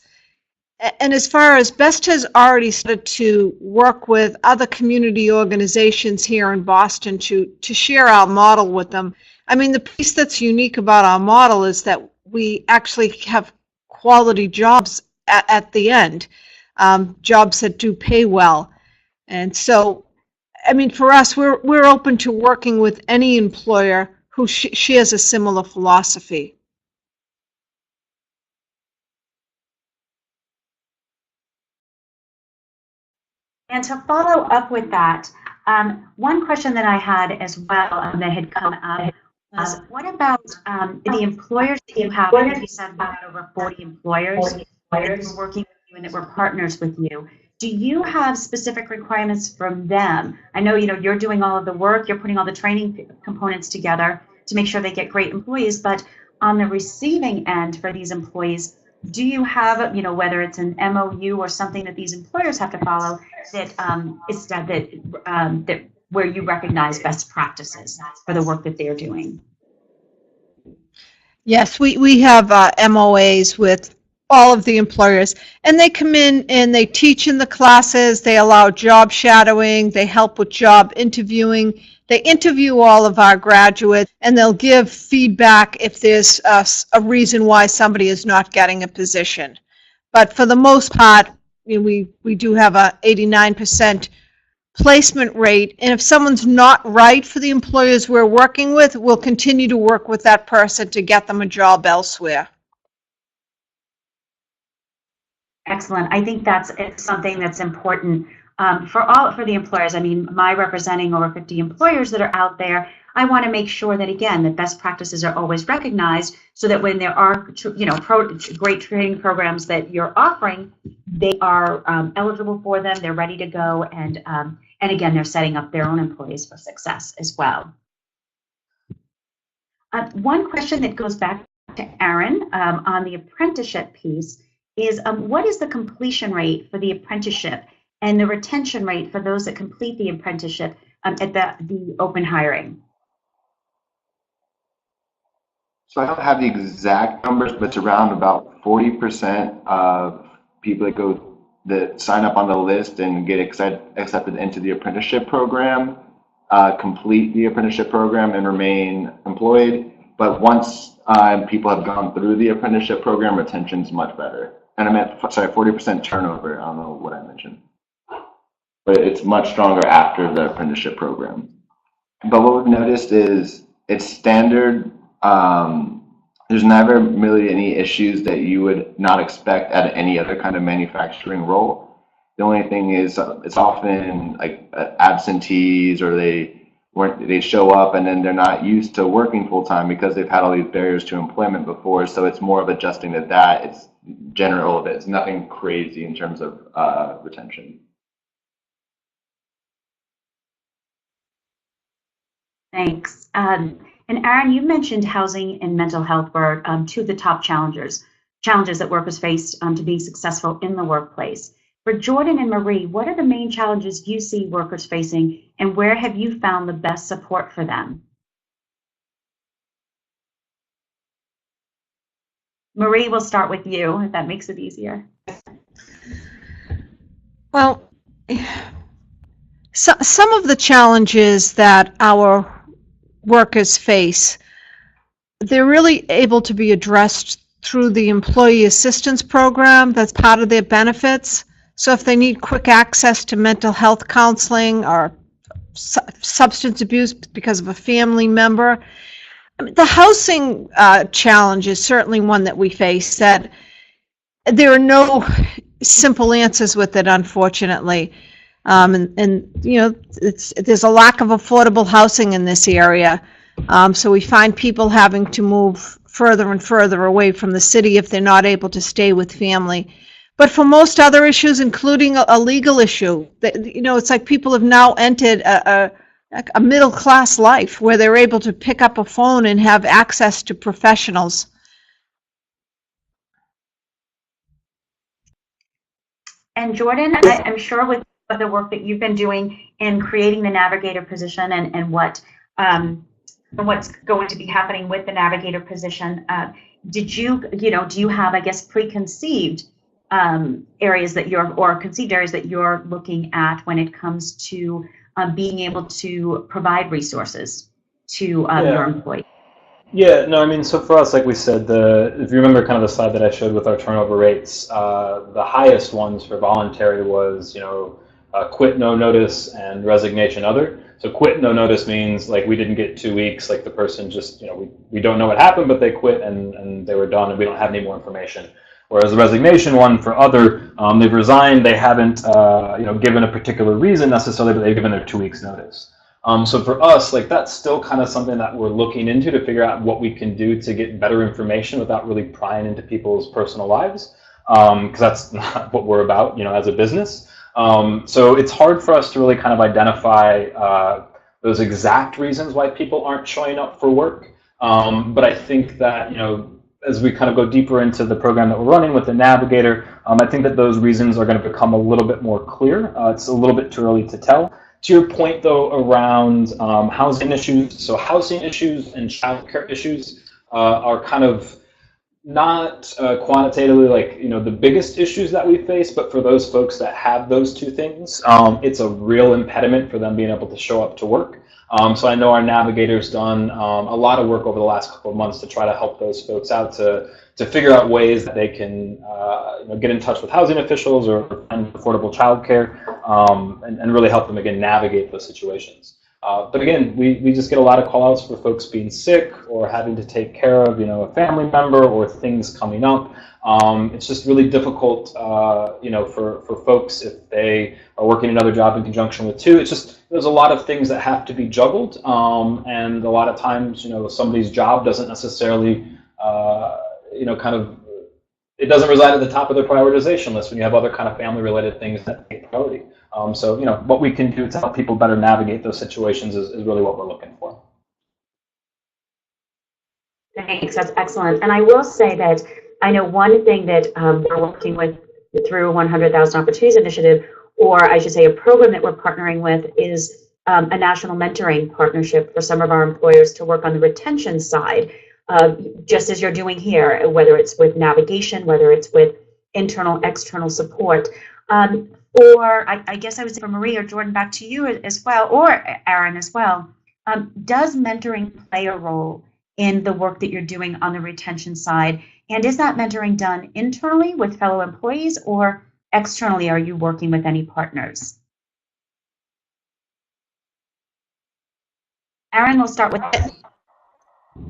And as far as BEST has already started to work with other community organizations here in Boston to share our model with them. I mean, the piece that's unique about our model is that we actually have quality jobs at the end, jobs that do pay well. And so, I mean, for us, we're open to working with any employer who shares a similar philosophy. And to follow up with that, one question that I had as well that had come up was, what about the employers that you have? I think you said about over 40 employers that were working with you and that were partners with you. Do you have specific requirements from them? I know, you know, you're doing all of the work, you're putting all the training components together to make sure they get great employees, but on the receiving end for these employees, do you have, whether it's an MOU or something that these employers have to follow that where you recognize best practices for the work that they're doing? Yes, we have MOAs with all of the employers, and they come in and they teach in the classes, they allow job shadowing, they help with job interviewing, they interview all of our graduates, and they'll give feedback if there's a reason why somebody is not getting a position. But for the most part, we do have a 89% placement rate, and if someone's not right for the employers we're working with, we'll continue to work with that person to get them a job elsewhere. Excellent. I think it's something that's important for the employers. I mean, my representing over 50 employers that are out there, I want to make sure that, again, that best practices are always recognized, so that when there are, great training programs that you're offering, they are eligible for them, they're ready to go, and again, they're setting up their own employees for success as well. One question that goes back to Aaron on the apprenticeship piece is, what is the completion rate for the apprenticeship and the retention rate for those that complete the apprenticeship at the open hiring? So I don't have the exact numbers, but it's around about 40% of people that sign up on the list and get accepted into the apprenticeship program complete the apprenticeship program and remain employed. But once people have gone through the apprenticeship program, retention is much better. And I meant, sorry, 40% turnover. I don't know what I mentioned. But it's much stronger after the apprenticeship program. But what we've noticed is it's standard. There's never really any issues that you would not expect at any other kind of manufacturing role. The only thing is it's often like absentees, or they show up and then they're not used to working full time because they've had all these barriers to employment before. So it's more of adjusting to that. It's general. It's nothing crazy in terms of retention. Thanks. And Aaron, you mentioned housing and mental health were two of the top challenges that workers face to being successful in the workplace. For Jordan and Marie, what are the main challenges you see workers facing, and where have you found the best support for them? Marie, we'll start with you, if that makes it easier. Well, some of the challenges that our workers face, they're really able to be addressed through the employee assistance program that's part of their benefits. So if they need quick access to mental health counseling or substance abuse because of a family member, I mean, the housing challenge is certainly one that we face, that there are no simple answers with it, unfortunately. And you know, there's a lack of affordable housing in this area. So we find people having to move further and further away from the city if they're not able to stay with family. But for most other issues, including a legal issue, you know, it's like people have now entered a middle-class life where they're able to pick up a phone and have access to professionals. And Jordan, I'm sure with the work that you've been doing in creating the navigator position and what's going to be happening with the navigator position, do you have, I guess, preconceived areas that conceived areas that you're looking at when it comes to being able to provide resources to your employees? Yeah, no, I mean, so for us, like we said, if you remember kind of the slide that I showed with our turnover rates, the highest ones for voluntary was, quit, no notice, and resignation other. So quit, no notice means like we didn't get 2 weeks, like the person just, we don't know what happened, but they quit and they were done and we don't have any more information. Whereas the resignation one for other, they've resigned, they haven't, given a particular reason necessarily, but they've given their 2 weeks notice. So for us, like that's still kind of something that we're looking into to figure out what we can do to get better information without really prying into people's personal lives, because that's not what we're about, as a business. So it's hard for us to really kind of identify those exact reasons why people aren't showing up for work. But I think that, as we kind of go deeper into the program that we're running with the navigator, I think that those reasons are going to become a little bit more clear. It's a little bit too early to tell. To your point, though, around housing issues, so housing issues and childcare issues are kind of not quantitatively like, you know, the biggest issues that we face, but for those folks that have those two things, it's a real impediment for them being able to show up to work. So I know our navigator's done a lot of work over the last couple of months to try to help those folks out to figure out ways that they can you know, get in touch with housing officials or find affordable childcare and really help them, again, navigate those situations. But again, we just get a lot of call-outs for folks being sick or having to take care of, you know, a family member or things coming up. It's just really difficult, you know, for folks if they are working another job in conjunction with two. It's just, there's a lot of things that have to be juggled, and a lot of times, you know, somebody's job doesn't necessarily, you know, kind of, it doesn't reside at the top of their prioritization list when you have other kind of family-related things that take priority. So, you know, what we can do to help people better navigate those situations is really what we're looking for. Thanks, that's excellent. And I will say that I know one thing that we're working with through 100,000 Opportunities Initiative, or I should say a program that we're partnering with, is a national mentoring partnership for some of our employers to work on the retention side, just as you're doing here, whether it's with navigation, whether it's with internal, external support. Or I guess I would say for Marie or Jordan, back to you as well, or Aaron as well. Does mentoring play a role in the work that you're doing on the retention side? And is that mentoring done internally with fellow employees, or externally, are you working with any partners? Aaron, we'll start with it.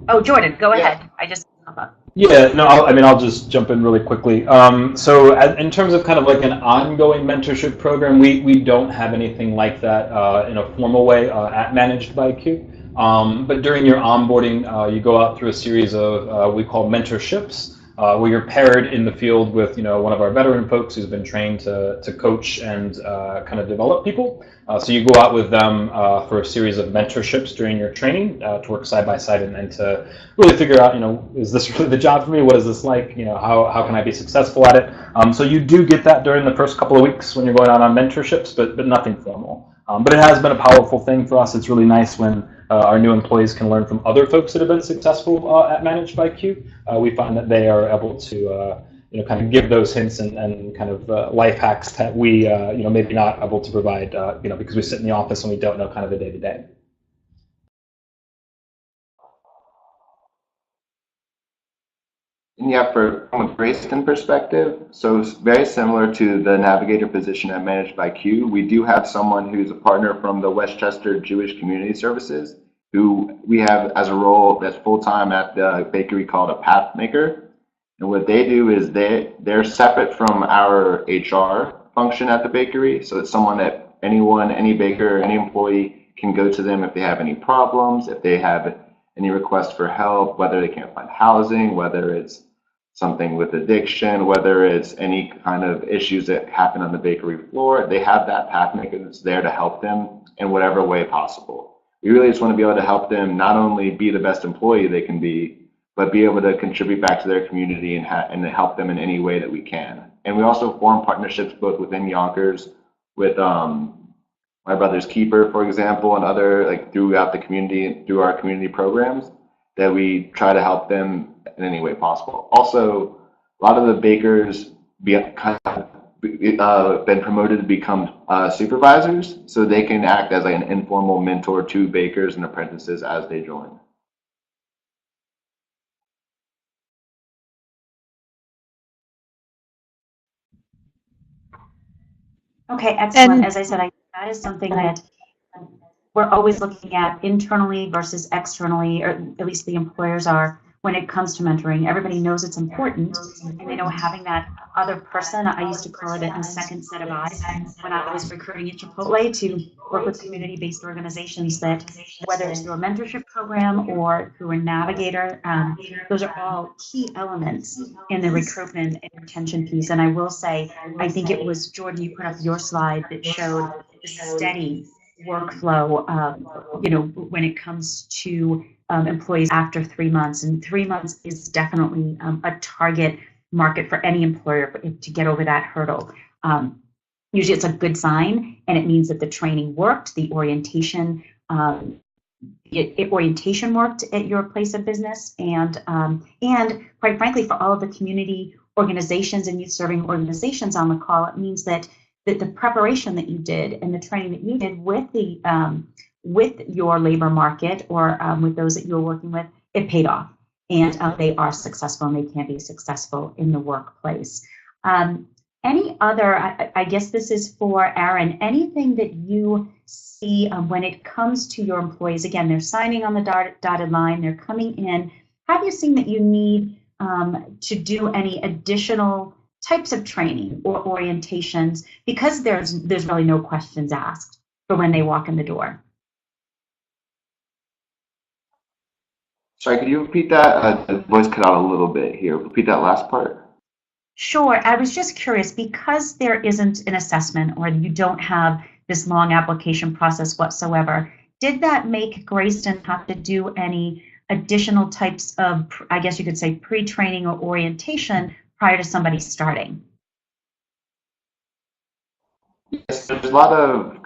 Oh, Jordan, go ahead. I just pop up. Yeah, no, I'll just jump in really quickly. So in terms of kind of like an ongoing mentorship program, we don't have anything like that in a formal way at Managed by Q. But during your onboarding, you go out through a series of we call mentorships, where you're paired in the field with, you know, one of our veteran folks who's been trained to coach and kind of develop people. So you go out with them for a series of mentorships during your training to work side by side and to really figure out, you know, is this really the job for me? What is this like? You know, how can I be successful at it? So you do get that during the first couple of weeks when you're going out on mentorships, but nothing formal. But it has been a powerful thing for us. It's really nice when our new employees can learn from other folks that have been successful at Managed by Q. We find that they are able to you know, kind of give those hints and kind of life hacks that we you know, maybe not able to provide, you know, because we sit in the office and we don't know kind of the day-to-day. And yeah, from a Greyston perspective, so it's very similar to the navigator position at Managed by Q. We do have someone who's a partner from the Westchester Jewish Community Services, who we have as a role that's full-time at the bakery called a path maker. And what they do is they're separate from our HR function at the bakery. So it's someone that anyone, any baker, any employee can go to them if they have any problems, if they have any requests for help, whether they can't find housing, whether it's something with addiction, whether it's any kind of issues that happen on the bakery floor. They have that path maker that's there to help them in whatever way possible. We really just want to be able to help them not only be the best employee they can be, but be able to contribute back to their community and help them in any way that we can. And we also form partnerships both within Yonkers with My Brother's Keeper, for example, and other, like, throughout the community, through our community programs, that we try to help them in any way possible. Also, a lot of the bakers been promoted to become supervisors, so they can act as like an informal mentor to bakers and apprentices as they join. Okay, excellent. And- As I said, that is something that we're always looking at internally versus externally, or at least the employers are, when it comes to mentoring. Everybody knows it's important, and they know having that other person, I used to call it a second set of eyes when I was recruiting at Chipotle, to work with community-based organizations, that whether it's through a mentorship program or through a navigator, those are all key elements in the recruitment and retention piece. And I will say, I think it was, Jordan, you put up your slide that showed the steady workflow, when it comes to employees after 3 months. And 3 months is definitely a target market for any employer to get over that hurdle. Usually it's a good sign, and it means that the training worked, the orientation orientation worked at your place of business, and quite frankly, for all of the community organizations and youth serving organizations on the call, it means that the preparation that you did and the training that you did with your labor market or with those that you're working with, it paid off, and they are successful and they can be successful in the workplace. Any other, I guess this is for Aaron, anything that you see when it comes to your employees? Again, they're signing on the dotted line, they're coming in. Have you seen that you need to do any additional types of training or orientations, because there's really no questions asked for when they walk in the door? Sorry, could you repeat that? The voice cut out a little bit here. Repeat that last part. Sure. I was just curious, because there isn't an assessment or you don't have this long application process whatsoever, did that make Greyston have to do any additional types of, I guess you could say, pre-training or orientation prior to somebody starting? Yes, there's a lot of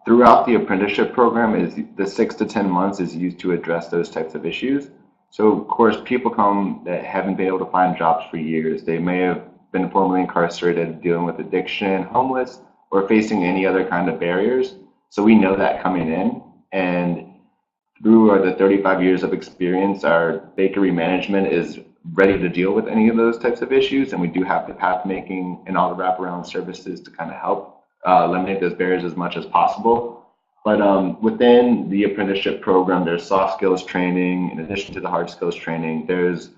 throughout the apprenticeship program, is the 6 to 10 months is used to address those types of issues. So, of course, people come that haven't been able to find jobs for years. They may have been formerly incarcerated, dealing with addiction, homeless, or facing any other kind of barriers. So we know that coming in, and through the 35 years of experience, our bakery management is ready to deal with any of those types of issues, and we do have the path making and all the wraparound services to kind of help eliminate those barriers as much as possible. But within the apprenticeship program, there's soft skills training. In addition to the hard skills training, there's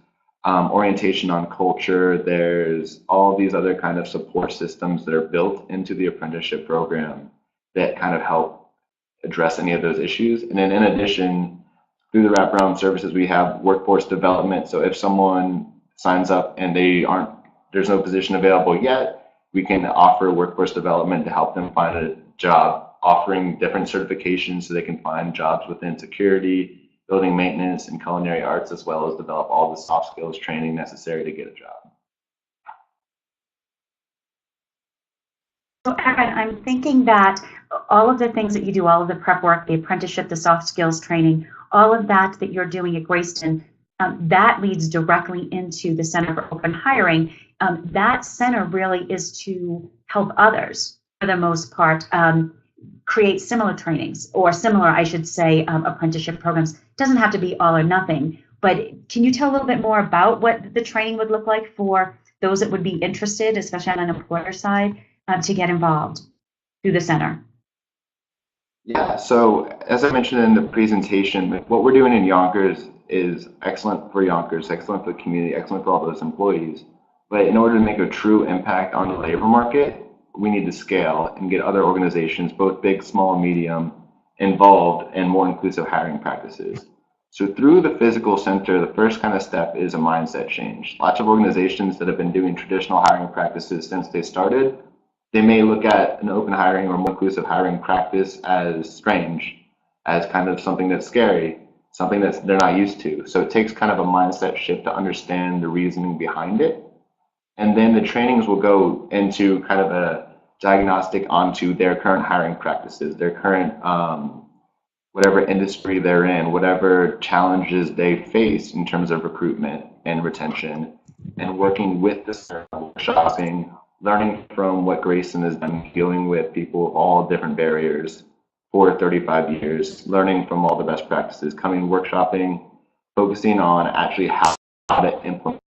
orientation on culture. There's all these other kind of support systems that are built into the apprenticeship program that kind of help address any of those issues. And then in addition, through the wraparound services, we have workforce development. So if someone signs up and there's no position available yet, we can offer workforce development to help them find a job, offering different certifications so they can find jobs within security, building maintenance, and culinary arts, as well as develop all the soft skills training necessary to get a job. So Aaron, I'm thinking that all of the things that you do, all of the prep work, the apprenticeship, the soft skills training, all of that you're doing at Greyston, that leads directly into the Center for Open Hiring. That center really is to help others, for the most part, create similar trainings, or similar, I should say, apprenticeship programs. It doesn't have to be all or nothing, but can you tell a little bit more about what the training would look like for those that would be interested, especially on an employer side, to get involved through the center? Yeah, so as I mentioned in the presentation, what we're doing in Yonkers is excellent for Yonkers, excellent for the community, excellent for all those employees. But in order to make a true impact on the labor market, we need to scale and get other organizations, both big, small, medium, involved in more inclusive hiring practices. So through the physical center, the first kind of step is a mindset change. Lots of organizations that have been doing traditional hiring practices since they started, they may look at an open hiring or more inclusive hiring practice as strange, as kind of something that's scary, something that they're not used to. So it takes kind of a mindset shift to understand the reasoning behind it. And then the trainings will go into kind of a diagnostic onto their current hiring practices, their current whatever industry they're in, whatever challenges they face in terms of recruitment and retention, and working with the shopping, learning from what Grayson has done, dealing with people of all different barriers for 35 years, learning from all the best practices, coming workshopping, focusing on actually how to implement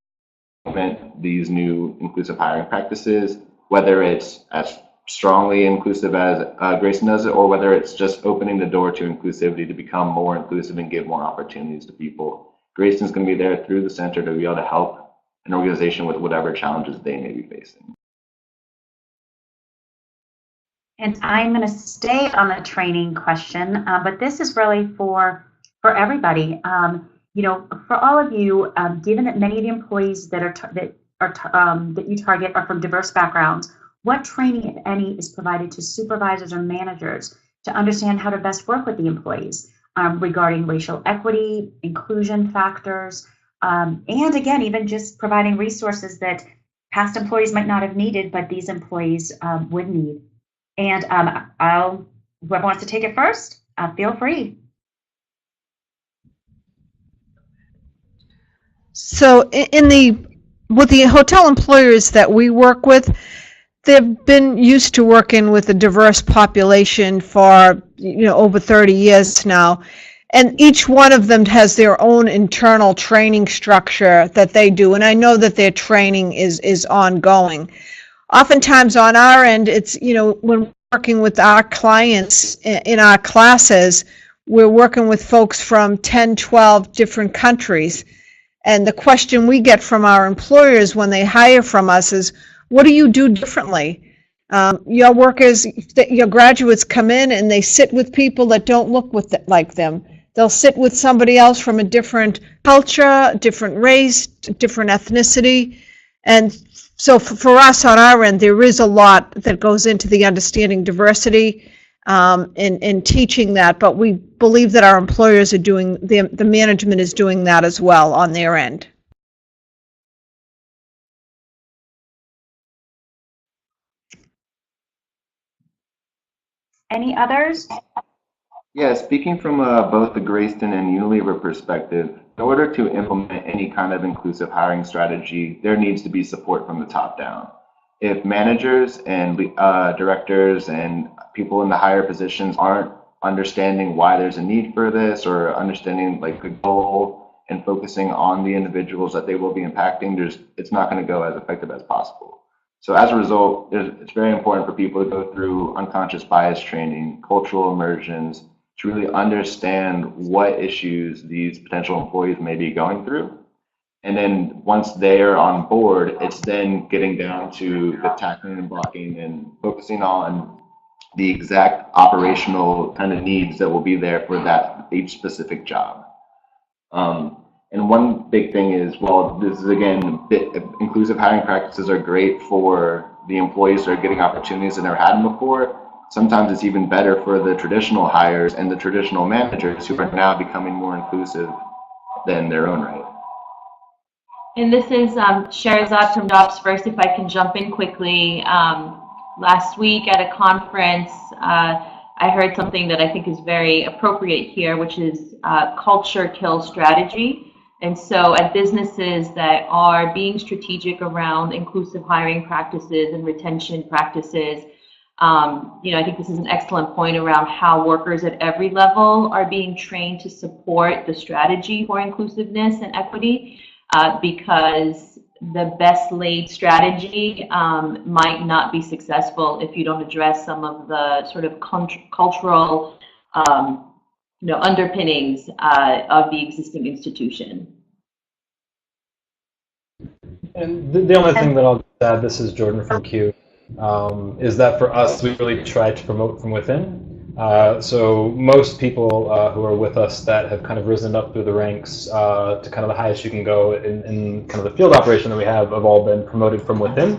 these new inclusive hiring practices, whether it's as strongly inclusive as Grayson does it, or whether it's just opening the door to inclusivity to become more inclusive and give more opportunities to people. Grayson's going to be there through the center to be able to help an organization with whatever challenges they may be facing. And I'm going to stay on the training question, but this is really for everybody. For all of you, given that many of the employees that you target are from diverse backgrounds, what training, if any, is provided to supervisors or managers to understand how to best work with the employees regarding racial equity, inclusion factors, and again, even just providing resources that past employees might not have needed, but these employees would need. And whoever wants to take it first, feel free. So with the hotel employers that we work with, they've been used to working with a diverse population for over 30 years now. And each one of them has their own internal training structure that they do. And I know that their training is ongoing. Oftentimes on our end, it's, when working with our clients in our classes, we're working with folks from 10, 12 different countries. And the question we get from our employers when they hire from us is, what do you do differently? Your workers, your graduates come in and they sit with people that don't look like them. They'll sit with somebody else from a different culture, different race, different ethnicity. And so for us on our end, there is a lot that goes into the understanding diversity and teaching that. But we believe that our employers are doing, the management is doing that as well on their end. Any others? Yeah, speaking from both the Greyston and Unilever perspective, in order to implement any kind of inclusive hiring strategy, there needs to be support from the top down. If managers and directors and people in the higher positions aren't understanding why there's a need for this, or understanding like the goal and focusing on the individuals that they will be impacting, it's not going to go as effective as possible. So as a result, it's very important for people to go through unconscious bias training, cultural immersions, to really understand what issues these potential employees may be going through. And then once they are on board, it's then getting down to the tackling and blocking and focusing on the exact operational kind of needs that will be there for each specific job. And one big thing is, well, this is again, inclusive hiring practices are great for the employees that are getting opportunities that never had them before. Sometimes it's even better for the traditional hires and the traditional managers who are now becoming more inclusive than their own right. And this is Sherazad from Jobs First, if I can jump in quickly. Last week at a conference, I heard something that I think is very appropriate here, which is culture kills strategy. And so at businesses that are being strategic around inclusive hiring practices and retention practices, I think this is an excellent point around how workers at every level are being trained to support the strategy for inclusiveness and equity, because the best laid strategy might not be successful if you don't address some of the sort of cultural underpinnings of the existing institution. And the only thing that I'll add, this is Jordan from Q, is that for us, we really try to promote from within. So most people who are with us that have kind of risen up through the ranks to kind of the highest you can go in kind of the field operation that we have all been promoted from within.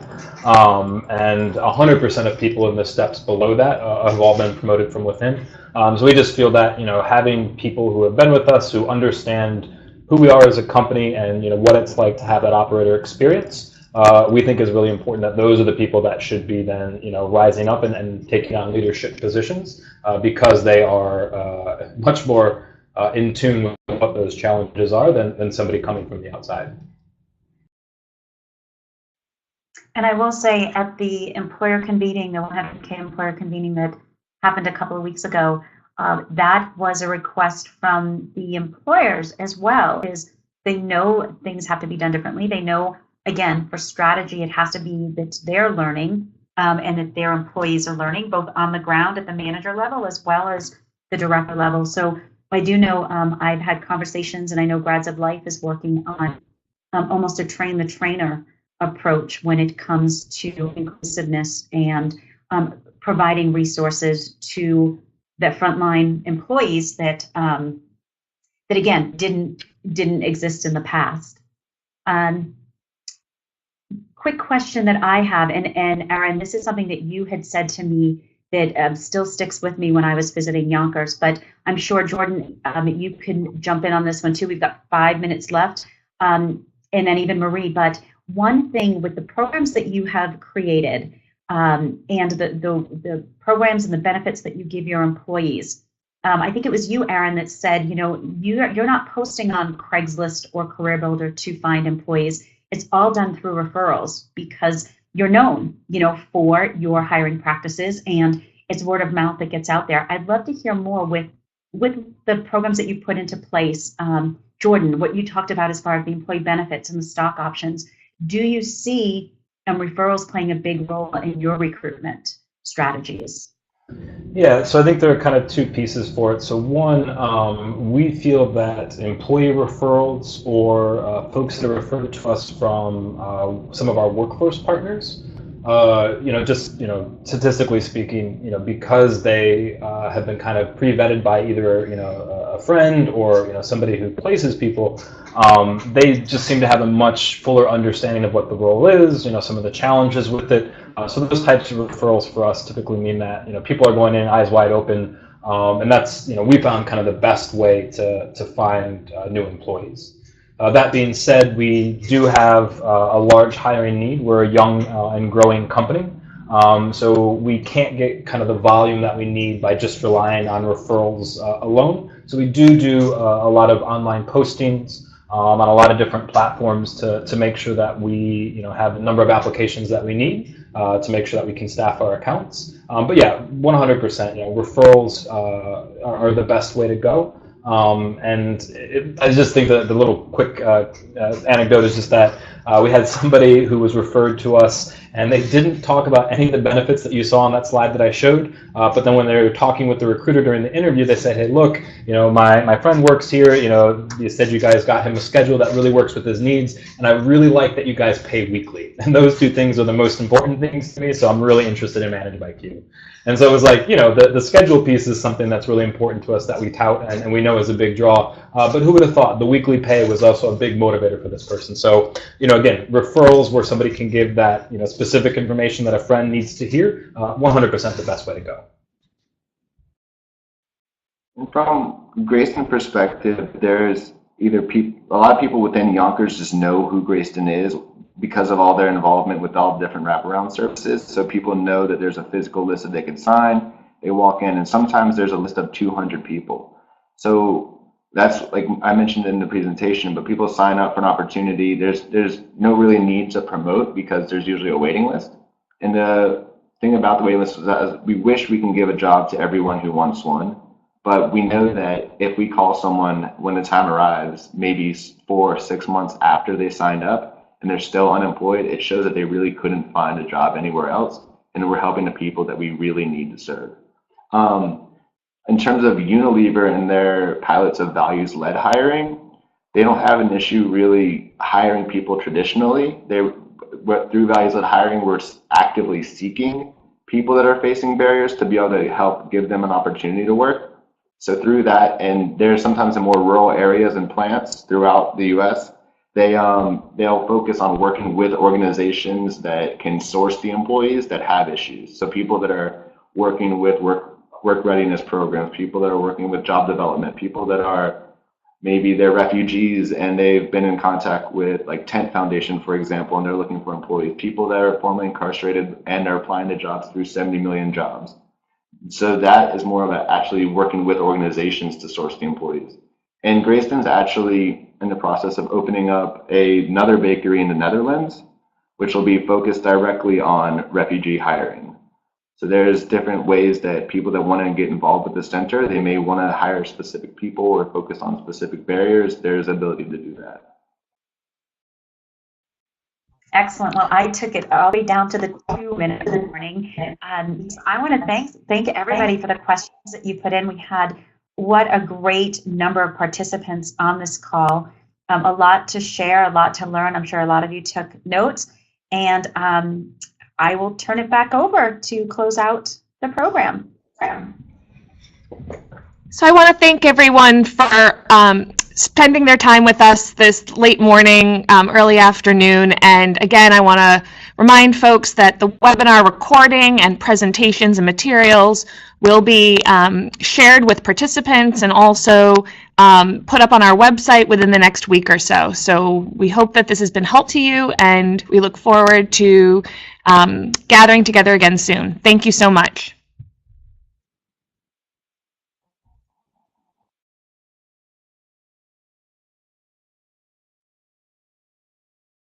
And 100% of people in the steps below that have all been promoted from within. So we just feel that, having people who have been with us, who understand who we are as a company and, what it's like to have that operator experience, we think is really important, that those are the people that should be then, rising up and taking on leadership positions because they are much more in tune with what those challenges are than somebody coming from the outside. And I will say at the employer convening, the 100K employer convening that happened a couple of weeks ago, that was a request from the employers as well, is they know things have to be done differently. They know, again, for strategy, it has to be that they're learning and that their employees are learning, both on the ground at the manager level as well as the director level. So I do know I've had conversations, and I know Grads of Life is working on almost a train the trainer approach when it comes to inclusiveness and providing resources to the frontline employees that that again didn't exist in the past. Quick question that I have, and Aaron, this is something that you had said to me that still sticks with me when I was visiting Yonkers. But I'm sure, Jordan, you can jump in on this one too. We've got 5 minutes left, and then even Marie. But one thing with the programs that you have created, and the programs and the benefits that you give your employees, I think it was you, Aaron, that said, you're not posting on Craigslist or CareerBuilder to find employees. It's all done through referrals because you're known, for your hiring practices, and it's word of mouth that gets out there. I'd love to hear more with the programs that you put into place. Jordan, what you talked about as far as the employee benefits and the stock options. Do you see referrals playing a big role in your recruitment strategies? Yeah, so I think there are kind of two pieces for it. So one, we feel that employee referrals or folks that are referred to us from some of our workforce partners, statistically speaking, because they have been kind of pre-vetted by either, a friend or, somebody who places people, they just seem to have a much fuller understanding of what the role is, some of the challenges with it. So those types of referrals for us typically mean that, people are going in eyes wide open, and that's, we found kind of the best way to find new employees. That being said, we do have a large hiring need. We're a young and growing company, so we can't get kind of the volume that we need by just relying on referrals alone. So we do a lot of online postings on a lot of different platforms to make sure that we have a number of applications that we need to make sure that we can staff our accounts. But yeah, 100%, referrals are the best way to go. I just think that the little quick anecdote is just that we had somebody who was referred to us, and they didn't talk about any of the benefits that you saw on that slide that I showed. But then when they were talking with the recruiter during the interview, they said, "Hey, look, my friend works here. You said you guys got him a schedule that really works with his needs, and I really like that you guys pay weekly. And those two things are the most important things to me. So I'm really interested in Managed by Q." And so it was like, the schedule piece is something that's really important to us that we tout and we know is a big draw. But who would have thought the weekly pay was also a big motivator for this person? So, again, referrals where somebody can give that, specific information that a friend needs to hear, 100% the best way to go. From Greyston perspective, there's either a lot of people within Yonkers just know who Greyston is because of all their involvement with all the different wraparound services. So people know that there's a physical list that they can sign. They walk in, and sometimes there's a list of 200 people. So that's, like I mentioned in the presentation, but people sign up for an opportunity. There's no really need to promote because there's usually a waiting list. And the thing about the waiting list is that we wish we can give a job to everyone who wants one. But we know that if we call someone when the time arrives, maybe 4 or 6 months after they signed up, and they're still unemployed, it shows that they really couldn't find a job anywhere else, and we're helping the people that we really need to serve. In terms of Unilever and their pilots of values-led hiring, they don't have an issue really hiring people traditionally. Through values-led hiring, we're actively seeking people that are facing barriers to be able to help give them an opportunity to work. So through that, and there's sometimes in more rural areas and plants throughout the U.S., they'll focus on working with organizations that can source the employees that have issues. So people that are working with work readiness programs, people that are working with job development, people that are maybe they're refugees and they've been in contact with like Tent Foundation, for example, and they're looking for employees, people that are formerly incarcerated and are applying to jobs through 70 million jobs. So that is more of actually working with organizations to source the employees. And Greyston's actually in the process of opening up another bakery in the Netherlands, which will be focused directly on refugee hiring. So there's different ways that people that want to get involved with the center, they may want to hire specific people or focus on specific barriers. There's ability to do that. Excellent. Well, I took it all the way down to the 2 minutes this morning. So I want to thank everybody for the questions that you put in. We had what a great number of participants on this call. A lot to share, a lot to learn. I'm sure a lot of you took notes. And I will turn it back over to close out the program. So I want to thank everyone for spending their time with us this late morning, early afternoon. And again, I want to remind folks that the webinar recording and presentations and materials will be shared with participants and also put up on our website within the next week or so. So we hope that this has been helpful to you, and we look forward to gathering together again soon. Thank you so much.